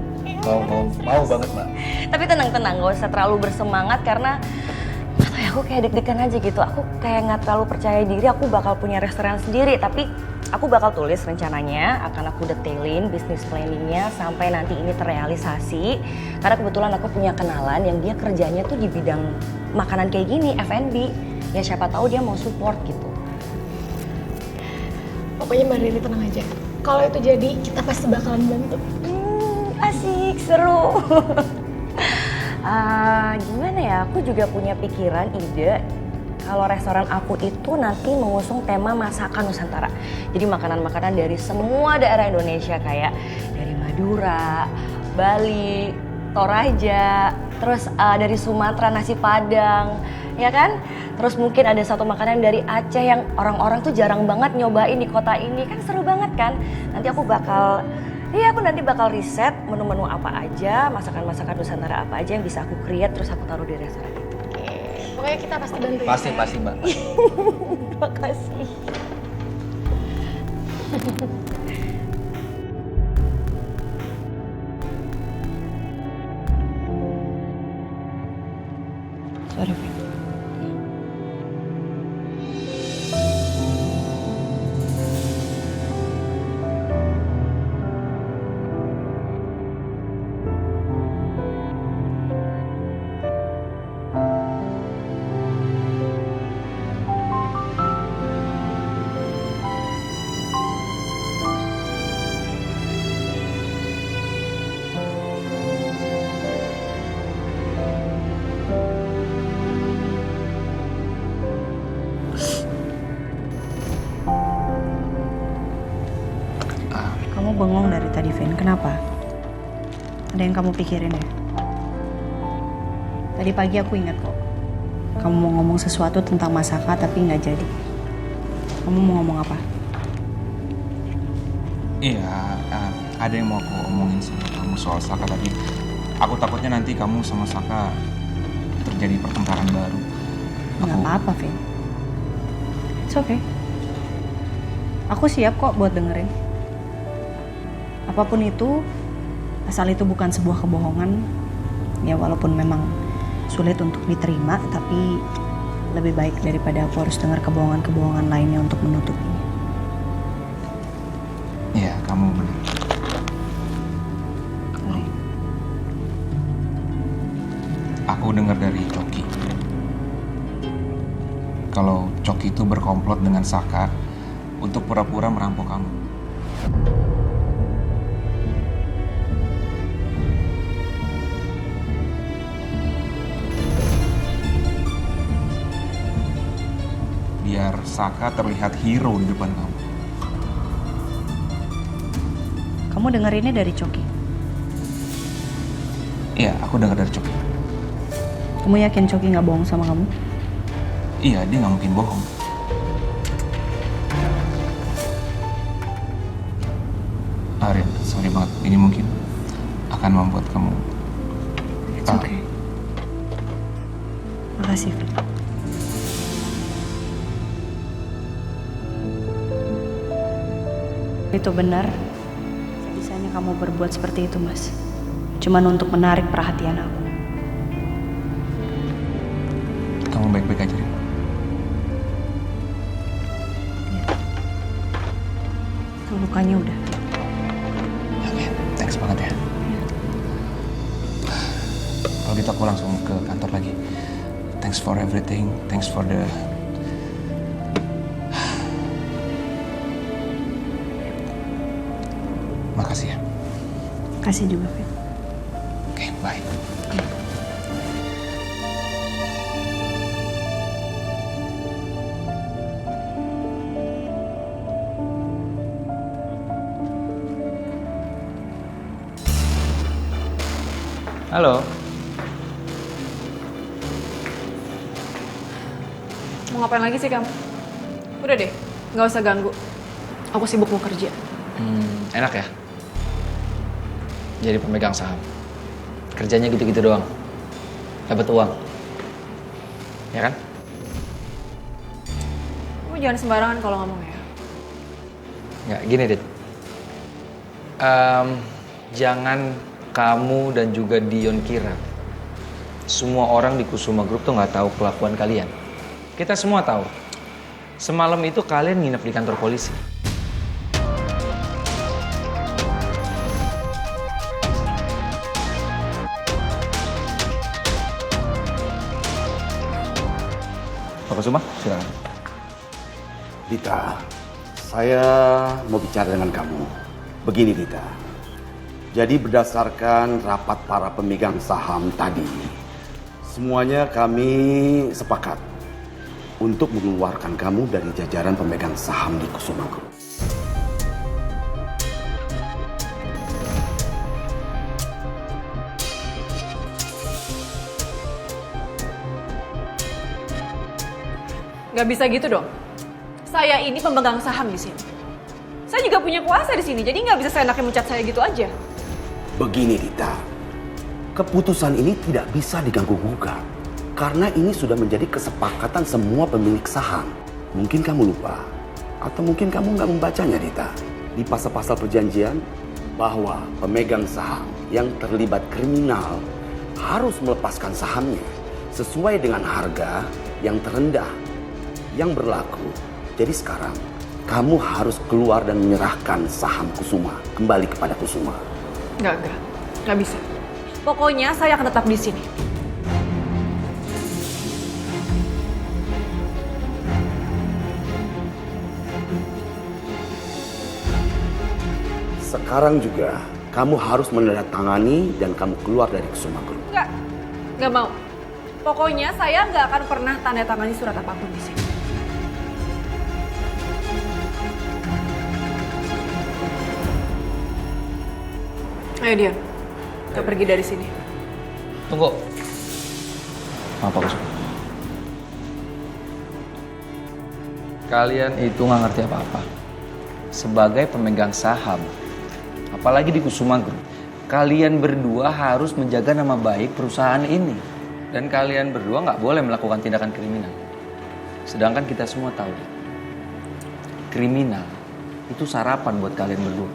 Mau banget, Mbak. Tapi tenang, gak usah terlalu bersemangat karena atau ya aku kayak deg-degan aja gitu. Aku kayak nggak terlalu percaya diri aku bakal punya restoran sendiri. Tapi aku bakal tulis rencananya, akan aku detailin bisnis planningnya sampai nanti ini terrealisasi. Karena kebetulan aku punya kenalan yang dia kerjanya tuh di bidang makanan kayak gini, F&B. Ya siapa tahu dia mau support gitu. Pokoknya Mbak Riri tenang aja. Kalau itu jadi, kita pasti bakalan bantu. Asik, seru. Gimana ya, aku juga punya pikiran, ide kalau restoran aku itu nanti mengusung tema masakan Nusantara. Jadi makanan-makanan dari semua daerah Indonesia, kayak dari Madura, Bali, Toraja, terus dari Sumatera nasi Padang, ya kan? Terus mungkin ada satu makanan dari Aceh yang orang-orang tuh jarang banget nyobain di kota ini, kan seru banget kan? Nanti aku bakal riset menu-menu apa aja, masakan-masakan Nusantara apa aja yang bisa aku create terus aku taruh di restoran itu. Pokoknya kita pasti bantu. Pasti, Mbak. Makasih. Sorry, Vin. Kamu bengong dari tadi, Vin. Kenapa? Ada yang kamu pikirin ya? Tadi pagi aku ingat kok. Kamu mau ngomong sesuatu tentang Masaka tapi nggak jadi. Kamu mau ngomong apa? Iya, ada yang mau aku omongin sama kamu soal Saka tadi. Aku takutnya nanti kamu sama Saka terjadi pertengkaran baru. Nggak apa-apa, Vin. It's okay. Aku siap kok buat dengerin. Apapun itu, asal itu bukan sebuah kebohongan, ya walaupun memang sulit untuk diterima, tapi lebih baik daripada aku harus dengar kebohongan-kebohongan lainnya untuk menutupinya. Iya, kamu benar. Aku dengar dari Coki. Kalau Coki itu berkomplot dengan Saka untuk pura-pura merampok kamu. Biar Saka terlihat hero di depan kamu. Kamu dengar ini dari Coki? Iya, aku dengar dari Coki. Kamu yakin Coki nggak bohong sama kamu? Iya, dia nggak mungkin bohong. Arin, sorry banget. Ini mungkin akan membuat kamu... It's okay. Makasih, Vin. Itu benar. Sebisanya kamu berbuat seperti itu, Mas. Cuman untuk menarik perhatian aku. Kamu baik-baik aja, Rin. Lukanya udah. Oke, thanks banget ya. Kalau gitu aku langsung ke kantor lagi. Thanks for everything. Thanks for the... Makasih ya. Kasih juga, Vin. Oke, bye. Mau Halo. Ngapain lagi sih kamu? Udah deh, nggak usah ganggu. Aku sibuk mau kerja. Enak ya? Jadi pemegang saham. Kerjanya gitu-gitu doang. Dapat uang. Ya kan? Kamu jangan sembarangan kalau ngomong ya. Nggak, gini Dit. Jangan kamu dan juga Dion kira semua orang di Kusuma Group tuh nggak tahu kelakuan kalian. Kita semua tahu. Semalam itu kalian nginep di kantor polisi. Pak Kusuma, silakan. Dita, saya mau bicara dengan kamu. Begini Dita, jadi berdasarkan rapat para pemegang saham tadi, semuanya kami sepakat untuk mengeluarkan kamu dari jajaran pemegang saham di Kusuma Group. Gak bisa gitu dong. Saya ini pemegang saham di sini. Saya juga punya kuasa di sini, jadi nggak bisa seenaknya mencat saya gitu aja. Begini Dita, keputusan ini tidak bisa diganggu-gugat. Karena ini sudah menjadi kesepakatan semua pemilik saham. Mungkin kamu lupa, atau mungkin kamu nggak membacanya Dita. Di pasal-pasal perjanjian, bahwa pemegang saham yang terlibat kriminal harus melepaskan sahamnya sesuai dengan harga yang terendah yang berlaku. Jadi sekarang, kamu harus keluar dan menyerahkan saham Kusuma kembali kepada Kusuma. Nggak bisa. Pokoknya saya akan tetap di sini. Sekarang juga, kamu harus menandatangani dan kamu keluar dari Kusuma Group. Nggak mau. Pokoknya saya nggak akan pernah tanda tangani surat apapun di sini. Ayo Dion, kita pergi dari sini. Tunggu. Apa Kusuma? Kalian itu nggak ngerti apa-apa. Sebagai pemegang saham, apalagi di Kusuma Group, kalian berdua harus menjaga nama baik perusahaan ini. Dan kalian berdua nggak boleh melakukan tindakan kriminal. Sedangkan kita semua tahu, kriminal itu sarapan buat kalian berdua.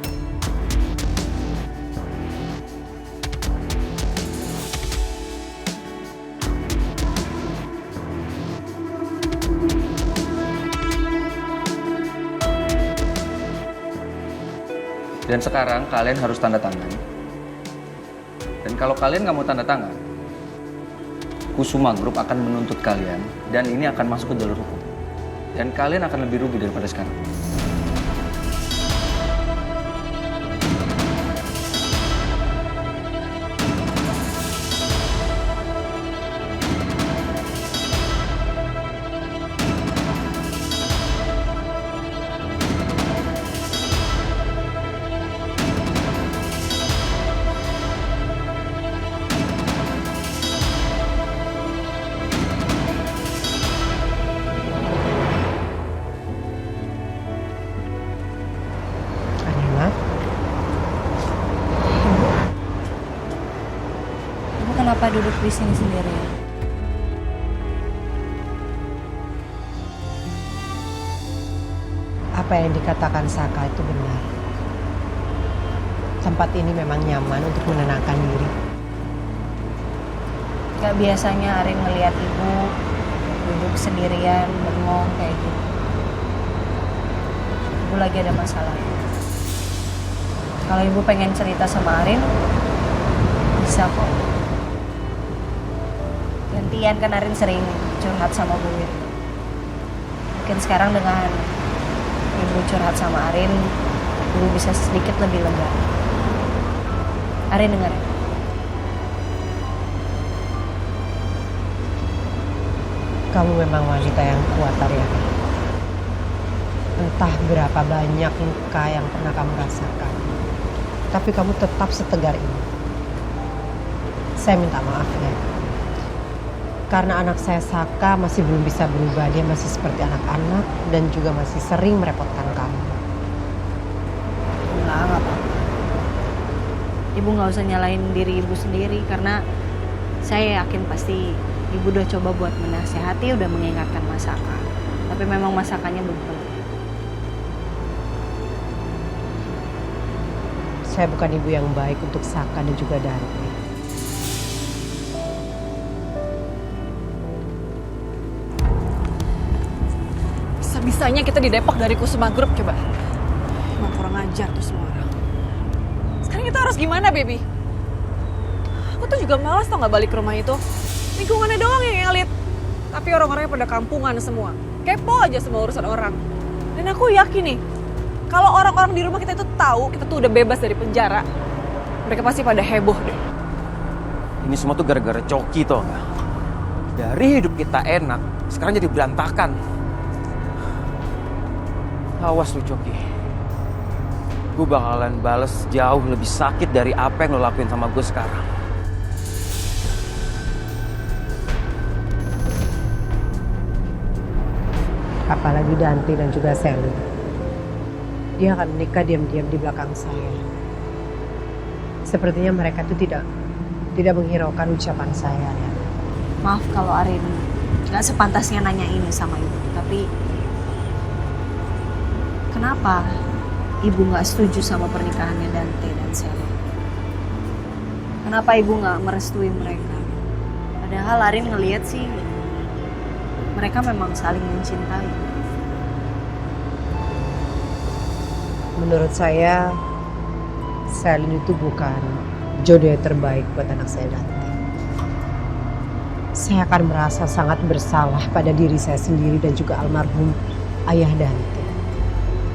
Dan sekarang kalian harus tanda tangan. Dan kalau kalian nggak mau tanda tangan, Kusuma Group akan menuntut kalian dan ini akan masuk ke jalur hukum. Dan kalian akan lebih rugi daripada sekarang. Kenapa duduk di sini sendirian? Apa yang dikatakan Saka itu benar. Tempat ini memang nyaman untuk menenangkan diri. Gak biasanya Arin ngeliat ibu duduk sendirian, bengong kayak gitu. Ibu lagi ada masalah. Kalau ibu pengen cerita sama Arin, bisa kok. Gantian kan Arin sering curhat sama Bu Wir. Mungkin sekarang dengan ibu curhat sama Arin, ibu bisa sedikit lebih lega. Arin dengar ya? Kamu memang wanita yang kuat, Arya. Entah berapa banyak luka yang pernah kamu rasakan, tapi kamu tetap setegar ini. Saya minta maaf ya. Karena anak saya Saka masih belum bisa berubah, dia masih seperti anak-anak dan juga masih sering merepotkan kamu. Nggak apa-apa. Ibu nggak usah nyalain diri ibu sendiri karena saya yakin pasti ibu udah coba buat menasehati, udah mengingatkan Mas Saka. Tapi memang Mas Sakanya belum tahu. Saya bukan ibu yang baik untuk Saka dan juga Dante. Bisa-bisanya kita di Depok dari Kusuma Group coba. Emang kurang ajar tuh semua orang. Sekarang kita harus gimana, baby? Aku tuh juga malas tau gak balik ke rumah itu. Lingkungannya doang yang elit. Tapi orang-orangnya pada kampungan semua. Kepo aja semua urusan orang. Dan aku yakin nih, kalau orang-orang di rumah kita itu tahu kita tuh udah bebas dari penjara, mereka pasti pada heboh deh. Ini semua tuh gara-gara Coki tau gak? Dari hidup kita enak, sekarang jadi berantakan. Awas lu Coki. Gue bakalan bales jauh lebih sakit dari apa yang lo lakuin sama gue sekarang. Apalagi Dante dan juga Sally. Dia akan menikah diam-diam di belakang saya. Sepertinya mereka itu tidak menghiraukan ucapan saya ya. Maaf kalau Arin nggak sepantasnya nanya ini sama ibu, tapi kenapa ibu nggak setuju sama pernikahannya Dante dan Sally? Kenapa ibu nggak merestui mereka? Padahal Arin ngelihat sih mereka memang saling mencintai. Menurut saya, Sally itu bukan jodoh yang terbaik buat anak saya Dante. Saya akan merasa sangat bersalah pada diri saya sendiri dan juga almarhum ayah Dante.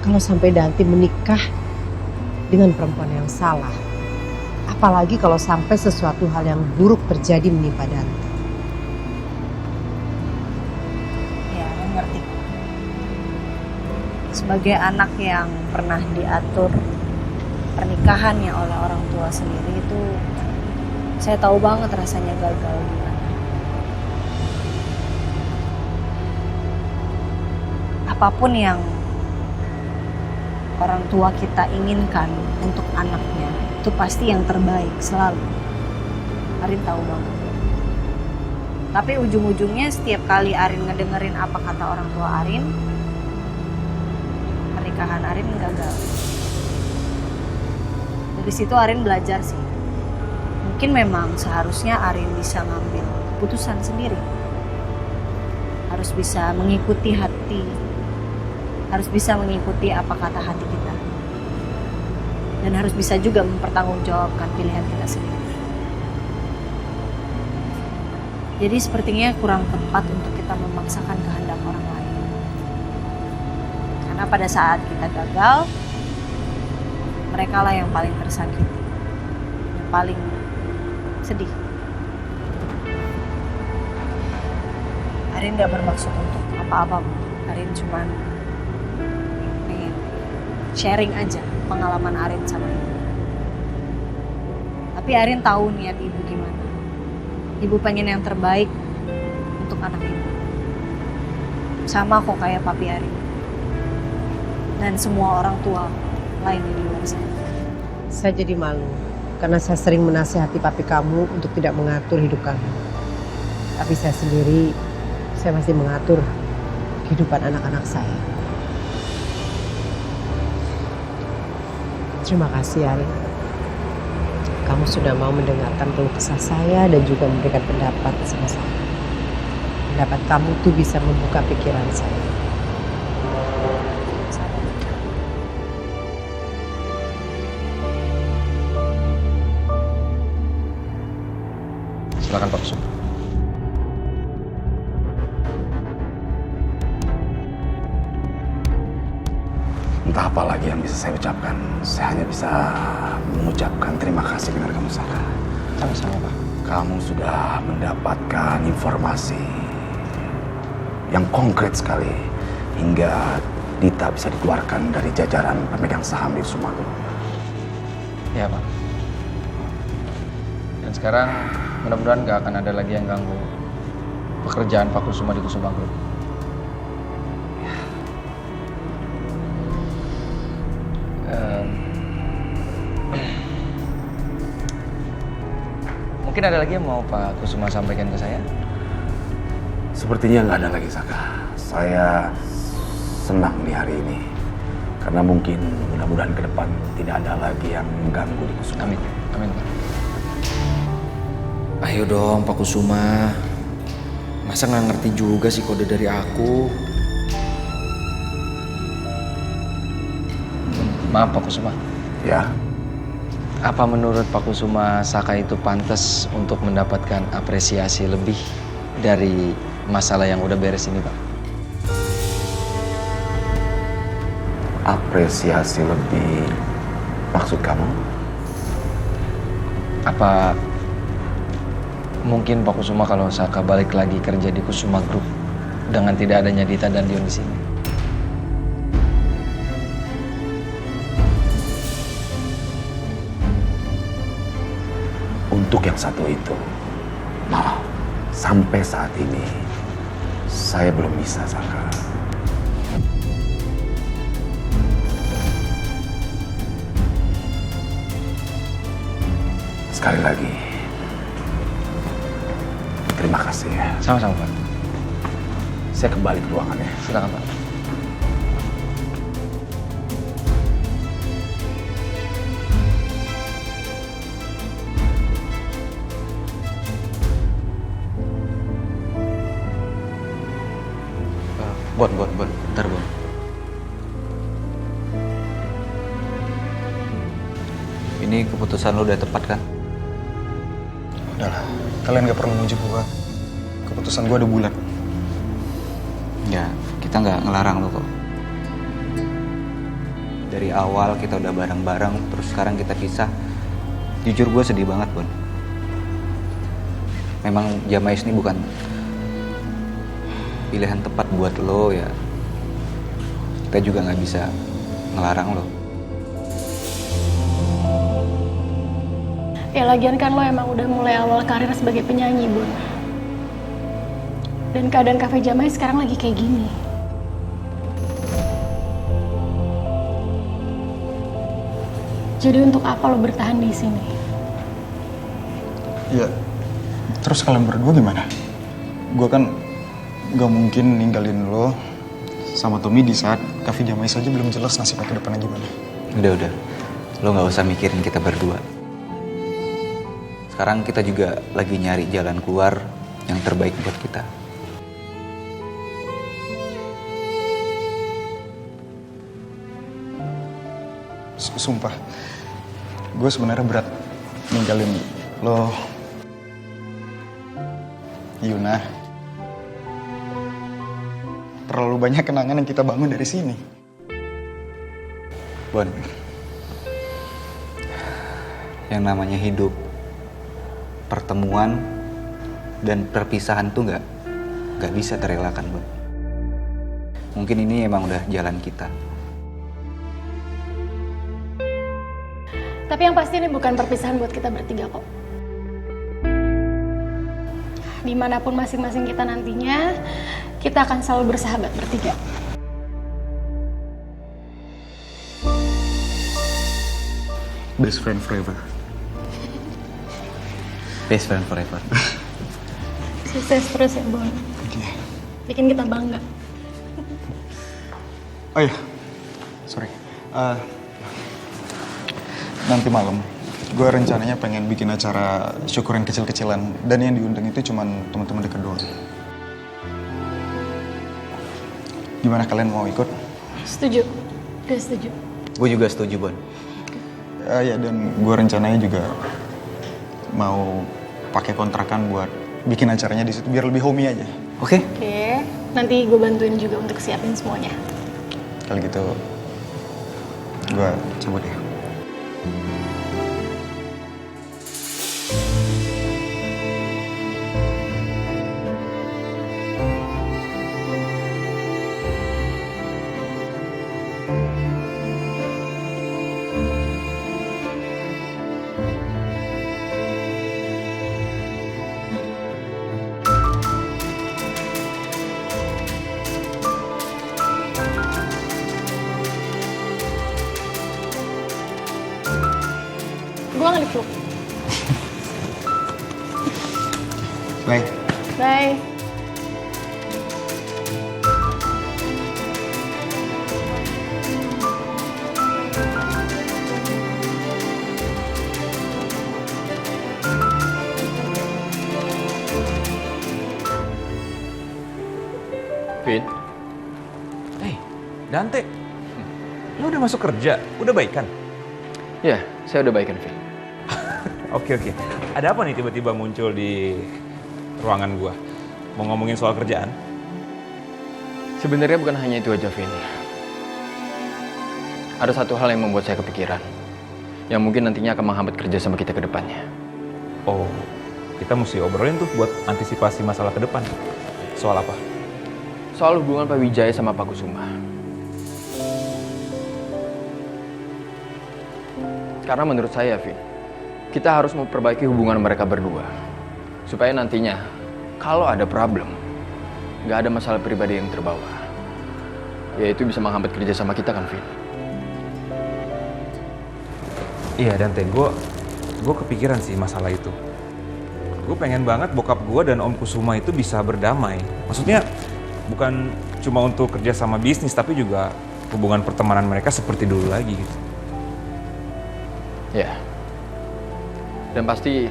Kalau sampai Dante menikah dengan perempuan yang salah, apalagi kalau sampai sesuatu hal yang buruk terjadi menimpa Dante. Ya, aku ngerti. Sebagai anak yang pernah diatur pernikahannya oleh orang tua sendiri itu, saya tahu banget rasanya gagal gimana. Apapun yang orang tua kita inginkan untuk anaknya, itu pasti yang terbaik selalu. Arin tahu banget. Tapi ujung-ujungnya setiap kali Arin ngedengerin apa kata orang tua Arin, pernikahan Arin gagal. Dari situ Arin belajar sih. Mungkin memang seharusnya Arin bisa ngambil keputusan sendiri. Harus bisa mengikuti hati. Harus bisa mengikuti apa kata hati kita. Dan harus bisa juga mempertanggungjawabkan pilihan kita sendiri. Jadi sepertinya kurang tepat untuk kita memaksakan kehendak orang lain. Karena pada saat kita gagal, mereka lah yang paling tersakiti, yang paling sedih. Arin gak bermaksud untuk apa-apa, Bu. Arin cuman pengen sharing aja pengalaman Arin sama ibu. Tapi Arin tahu niat ibu gimana. Ibu pengen yang terbaik untuk anak ibu. Sama kok kayak papi Arin. Dan semua orang tua lain di luar sana. Saya jadi malu karena saya sering menasihati papi kamu untuk tidak mengatur hidup kamu. Tapi saya sendiri, saya masih mengatur kehidupan anak-anak saya. Terima kasih Arin. Kamu sudah mau mendengarkan keluh kesah saya dan juga memberikan pendapat sama saya. Pendapat kamu tuh bisa membuka pikiran saya. Silakan Pak Kusuma. Entah apa lagi yang bisa saya ucapkan. Saya hanya bisa mengucapkan terima kasih kepada kamu, Saka. Sama-sama, Pak. Kamu sudah mendapatkan informasi yang konkret sekali hingga Dita bisa dikeluarkan dari jajaran pemegang saham di Sumatera. Ya, Pak. Dan sekarang mudah-mudahan gak akan ada lagi yang ganggu pekerjaan Pak Kusuma di Kusuma Group. Mungkin ada lagi yang mau Pak Kusuma sampaikan ke saya? Sepertinya nggak ada lagi, Saka. Saya senang di hari ini. Karena mungkin mudah-mudahan ke depan tidak ada lagi yang mengganggu di Kusuma. Amin. Amin, Pak. Ayo dong Pak Kusuma. Masa nggak ngerti juga sih kode dari aku? Maaf Pak Kusuma. Ya? Apa menurut Pak Kusuma Saka itu pantas untuk mendapatkan apresiasi lebih dari masalah yang udah beres ini, Pak? Apresiasi lebih maksud kamu? Apa mungkin Pak Kusuma kalau Saka balik lagi kerja di Kusuma Group dengan tidak adanya Dita dan Dion di sini? Untuk yang satu itu, maaf, sampai saat ini saya belum bisa, Saka. Sekali lagi, terima kasih ya. Sama-sama, Pak. Saya kembali ke ruangannya. Silakan, Pak. Bon, bentar Bon. Ini keputusan lo udah tepat kan? Udahlah, kalian gak perlu muji gua. Keputusan gua udah bulat. Ya, kita nggak ngelarang lo kok. Dari awal kita udah bareng-bareng, terus sekarang kita pisah. Jujur gue sedih banget, Bon. Memang Jamais ini bukan pilihan tepat buat lo ya. Kita juga nggak bisa ngelarang lo. Ya lagian kan lo emang udah mulai awal karir sebagai penyanyi, Bun. Dan keadaan Cafe Jamais sekarang lagi kayak gini. Jadi untuk apa lo bertahan di sini? Ya, terus kalian berdua gimana? Gue kan gak mungkin ninggalin lo sama Tommy di saat Cafe Jamais aja belum jelas nasibnya ke depannya gimana. Udah. Lo nggak usah mikirin kita berdua. Sekarang kita juga lagi nyari jalan keluar yang terbaik buat kita. Sumpah, gue sebenarnya berat ninggalin lo, Yuna. Terlalu banyak kenangan yang kita bangun dari sini. Bon, yang namanya hidup, pertemuan dan perpisahan tuh nggak bisa terelakkan, Bon. Mungkin ini emang udah jalan kita. Tapi yang pasti ini bukan perpisahan buat kita bertiga kok. Dimanapun masing-masing kita nantinya, kita akan selalu bersahabat bertiga. Best friend forever. Best friend forever. Sukses terus ya, Bon. Bikin kita bangga. Oh iya, sorry. Nanti malam, gue rencananya pengen bikin acara syukuran kecil-kecilan. Dan yang diundang itu cuman teman-teman dekat doang. Gimana, kalian mau ikut? Setuju. Udah setuju. Gue juga setuju, Bon. Ya, dan gue rencananya juga mau pakai kontrakan buat bikin acaranya di situ biar lebih homey aja. Oke. Oke. Nanti gue bantuin juga untuk siapin semuanya. Kalau gitu, gue cabut ya. Gue nggak dipeluk. Bye. Bye. Vin. Hey, Dante. Lu udah masuk kerja? Udah baikan? Ya, saya udah baikan, Vin. Oke. Ada apa nih tiba-tiba muncul di ruangan gua? Mau ngomongin soal kerjaan? Sebenarnya bukan hanya itu aja, Vin. Ada satu hal yang membuat saya kepikiran. Yang mungkin nantinya akan menghambat kerja sama kita ke depannya. Oh, kita mesti obrolin tuh buat antisipasi masalah ke depan. Soal apa? Soal hubungan Pak Wijaya sama Pak Kusuma. Karena menurut saya, Vin, kita harus memperbaiki hubungan mereka berdua. Supaya nantinya, kalau ada problem, nggak ada masalah pribadi yang terbawa. Ya itu bisa menghambat kerja sama kita kan, Vin? Iya, Dante, gue kepikiran sih masalah itu. Gue pengen banget bokap gue dan Om Kusuma itu bisa berdamai. Maksudnya bukan cuma untuk kerja sama bisnis, tapi juga hubungan pertemanan mereka seperti dulu lagi gitu. Ya. Dan pasti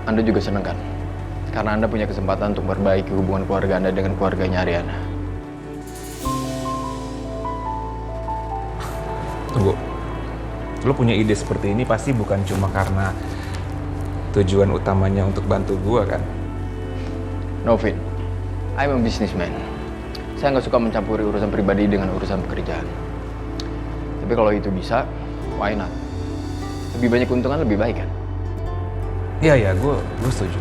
Anda juga senang kan? Karena Anda punya kesempatan untuk memperbaiki hubungan keluarga Anda dengan keluarganya Ariana. Tunggu. Lo punya ide seperti ini pasti bukan cuma karena tujuan utamanya untuk bantu gue kan? No, Vin. I'm a businessman. Saya nggak suka mencampuri urusan pribadi dengan urusan pekerjaan. Tapi kalau itu bisa, why not? Lebih banyak keuntungan lebih baik kan? Iya, gue setuju.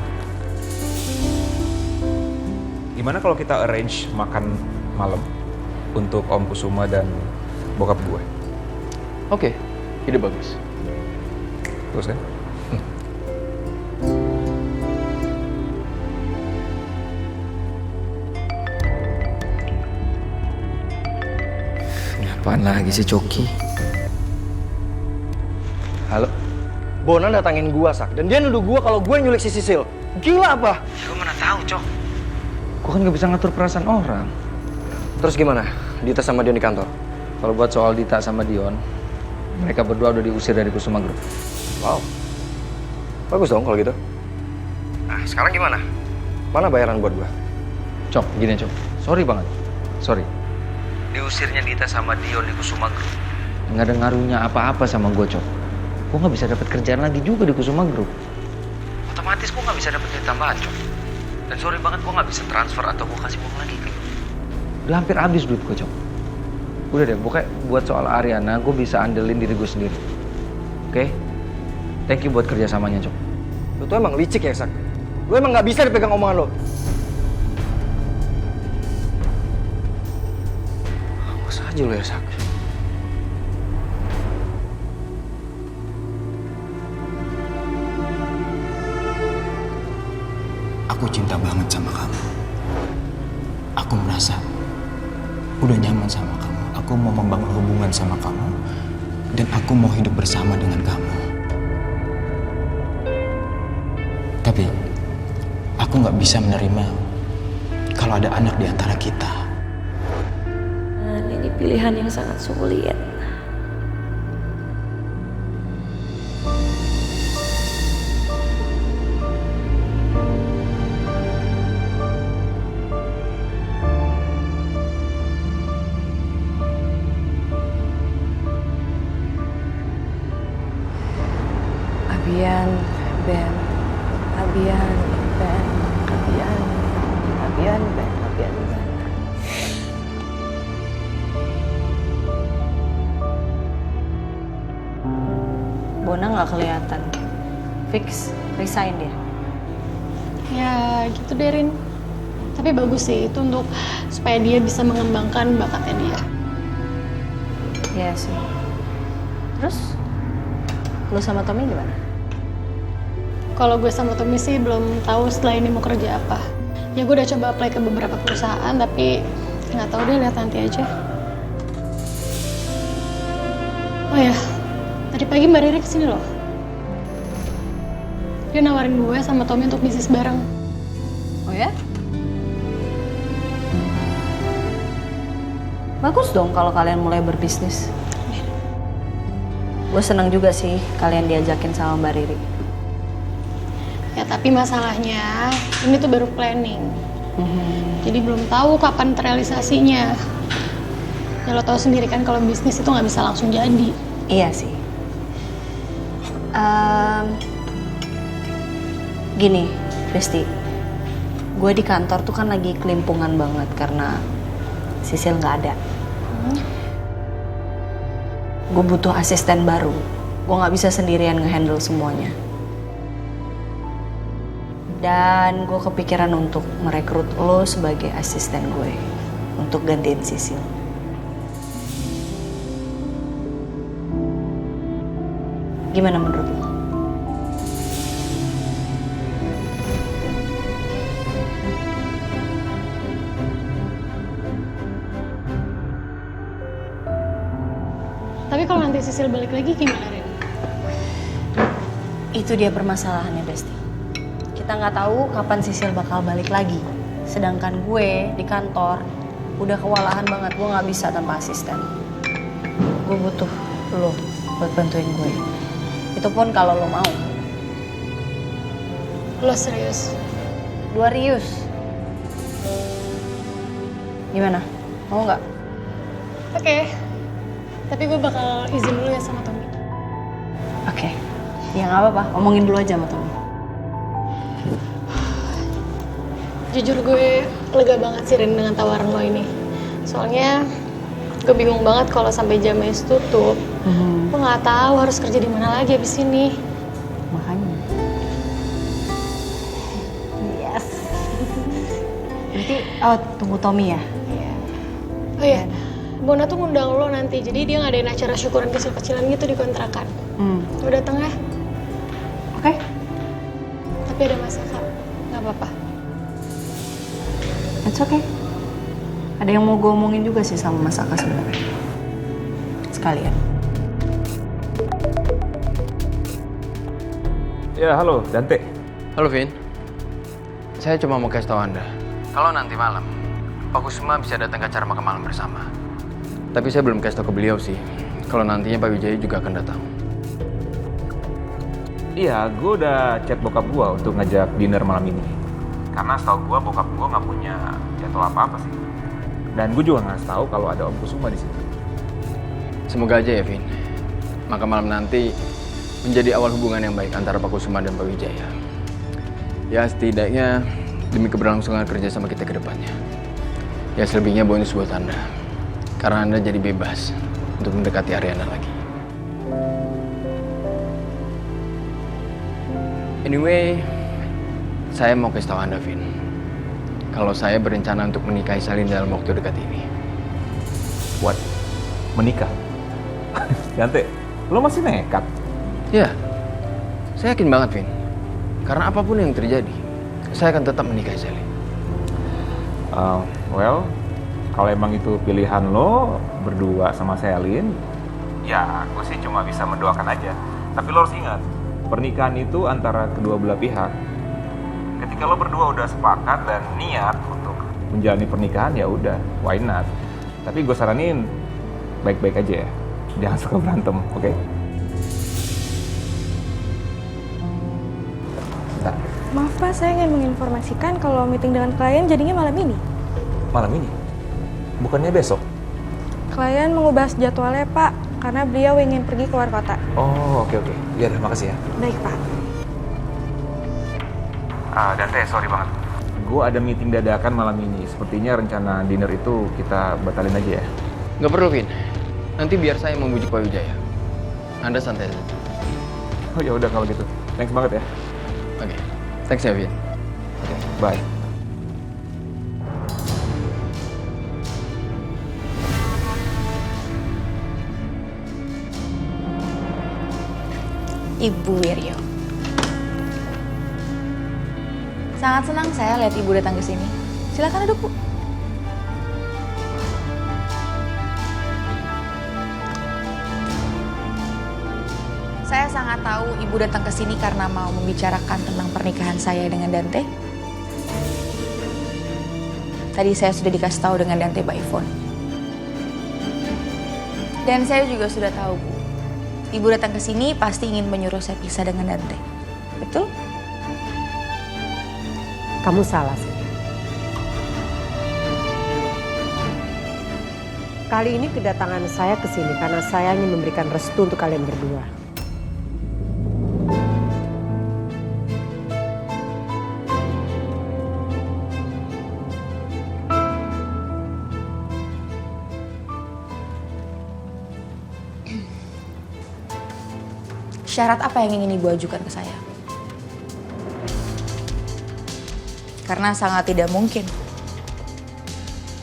Gimana kalau kita arrange makan malam untuk Om Kusuma dan bokap gue? Oke, ide bagus. Terus kan? Apaan lagi sih Coki? Halo? Bona datangin gua, Sak. Dan dia nuduh gua kalau gua nyulik si Sisil. Gila apa? Gue mana tahu, Cok. Gue kan gak bisa ngatur perasaan orang. Terus gimana? Dita sama Dion di kantor? Kalau buat soal Dita sama Dion, mereka berdua udah diusir dari Kusuma Group. Wow. Bagus dong kalau gitu. Nah, sekarang gimana? Mana bayaran buat gua? Cok, gini Cok. Sorry banget. Sorry. Diusirnya Dita sama Dion di Kusuma Group nggak ada ngaruhnya apa-apa sama gue, Cok. Gue nggak bisa dapat kerjaan lagi juga di Kusuma Group. Otomatis gue nggak bisa dapat duit tambahan, Cok. Dan sorry banget gue nggak bisa transfer atau gue kasih uang lagi ke lu. Udah hampir habis duit gue, Cok. Udah deh, pokoknya buat soal Ariana gue bisa andelin diri gue sendiri. Oke? Thank you buat kerjasamanya, Cok. Lu tuh emang licik ya, Sak? Lu emang nggak bisa dipegang omongan lo. Awas aja lo ya, Sak. Aku cinta banget sama kamu. Aku merasa udah nyaman sama kamu. Aku mau membangun hubungan sama kamu. Dan aku mau hidup bersama dengan kamu. Tapi aku gak bisa menerima kalau ada anak di antara kita. Ini pilihan yang sangat sulit. Abian, Ben. Abian, Ben. Abian. Abian, Ben. Abian, Ben. Bona nggak kelihatan. Fix, resign dia. Ya gitu deh, Rin. Tapi bagus sih itu untuk supaya dia bisa mengembangkan bakatnya dia. Iya sih. Terus, lu sama Tommy gimana? Kalau gue sama Tommy sih belum tahu setelah ini mau kerja apa. Ya gue udah coba apply ke beberapa perusahaan tapi nggak tahu deh, lihat nanti aja. Oh ya, tadi pagi Mbak Riri kesini loh. Dia nawarin gue sama Tommy untuk bisnis bareng. Oh ya? Bagus dong kalau kalian mulai berbisnis. Gue seneng juga sih kalian diajakin sama Mbak Riri. Ya tapi masalahnya ini tuh baru planning. Jadi belum tahu kapan terrealisasinya. Ya lo tahu sendiri kan kalau bisnis itu nggak bisa langsung jadi. Iya sih. Gini, Besti. Gue di kantor tuh kan lagi kelimpungan banget karena Sisil nggak ada. Gue butuh asisten baru. Gue nggak bisa sendirian ngehandle semuanya. Dan gue kepikiran untuk merekrut lo sebagai asisten gue untuk gantiin Sisil. Gimana menurut lo? Tapi kalau nanti Sisil balik lagi gimana, Ren? Itu dia permasalahannya, Besti. Kita nggak tahu kapan Sisil bakal balik lagi. Sedangkan gue di kantor udah kewalahan banget. Gue nggak bisa tanpa asisten. Gue butuh lo buat bantuin gue. Itu pun kalau lo mau. Lo serius? Dua rius. Gimana? Mau nggak? Oke. Tapi gue bakal izin dulu ya sama Tommy. Oke. Ya nggak apa-apa. Omongin dulu aja sama Tommy. Jujur gue lega banget sih Ren dengan tawaran lo ini. Soalnya gue bingung banget kalau sampai Jamais tutup. Gue nggak tahu harus kerja di mana lagi abis ini. Makanya. Yes. Nanti, tunggu Tommy ya. Oh iya, Bona tuh ngundang lo nanti. Jadi dia ngadain acara syukuran kecil-kecilan gitu di kontrakan. Lo dateng ya? Oke. Tapi ada masakan, nggak apa-apa. It's okay. Ada yang mau gue omongin juga sih sama Mas Aka sebenarnya. Sekalian. Ya, halo, Dante. Halo, Vin. Saya cuma mau kasih tahu Anda. Kalau nanti malam, Pak Kusuma bisa datang ke acara makan malam bersama. Tapi saya belum kasih tahu ke beliau sih. Kalau nantinya Pak Wijaya juga akan datang. Iya, gue udah chat bokap gue untuk ngajak dinner malam ini. Karena setahu gue bokap gue nggak punya jadwal apa-apa sih. Dan gue juga nggak tahu kalau ada Om Kusuma di situ. Semoga aja ya, Vin. Makan malam nanti menjadi awal hubungan yang baik antara Pak Kusuma dan Pak Wijaya. Ya, setidaknya demi keberlangsungan kerja sama kita ke depannya. Ya, selebihnya bonus buat Anda. Karena Anda jadi bebas untuk mendekati Ariana lagi. Anyway, saya mau kasih tahu Anda, Vin. Kalau saya berencana untuk menikahi Salin dalam waktu dekat ini. What? Menikah? Dante, lo masih nekat? Ya, saya yakin banget, Vin. Karena apapun yang terjadi, saya akan tetap menikahi Salin. Well, kalau emang itu pilihan lo berdua sama Selin, ya gue sih cuma bisa mendoakan aja. Tapi lo harus ingat, pernikahan itu antara kedua belah pihak. Ketika lo berdua udah sepakat dan niat untuk menjalani pernikahan, ya udah, why not? Tapi gue saranin baik-baik aja ya, jangan suka berantem, oke? Maaf Pak, saya ingin menginformasikan kalau meeting dengan klien jadinya malam ini. Malam ini? Bukannya besok? Klien mengubah jadwalnya Pak, karena beliau ingin pergi keluar kota. Oh, oke. Ya udah, makasih ya. Baik Pak. Dante, sorry banget. Gue ada meeting dadakan malam ini. Sepertinya rencana dinner itu kita batalin aja ya. Nggak perlu, Vin. Nanti biar saya membujuk Pak Wijaya. Anda santai saja. Oh ya udah kalau gitu. Thanks banget ya. Oke. Thanks ya, Vin. Oke, bye. Ibu Wiryo. Sangat senang saya lihat Ibu datang ke sini. Silakan duduk, Bu. Rena tahu ibu datang ke sini karena mau membicarakan tentang pernikahan saya dengan Dante? Tadi saya sudah dikasih tahu dengan Dante by phone. Dan saya juga sudah tahu, Bu. Ibu datang ke sini pasti ingin menyuruh saya pisah dengan Dante. Betul? Kamu salah sih. Kali ini kedatangan saya ke sini karena saya ingin memberikan restu untuk kalian berdua. Syarat apa yang ingin Ibu ajukan ke saya? Karena sangat tidak mungkin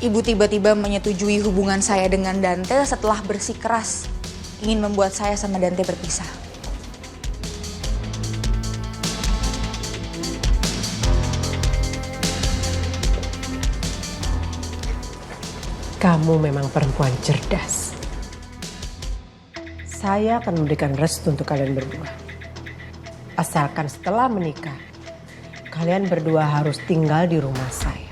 Ibu tiba-tiba menyetujui hubungan saya dengan Dante setelah bersikeras ingin membuat saya sama Dante berpisah. Kamu memang perempuan cerdas. Saya akan memberikan restu untuk kalian berdua. Asalkan setelah menikah, kalian berdua harus tinggal di rumah saya.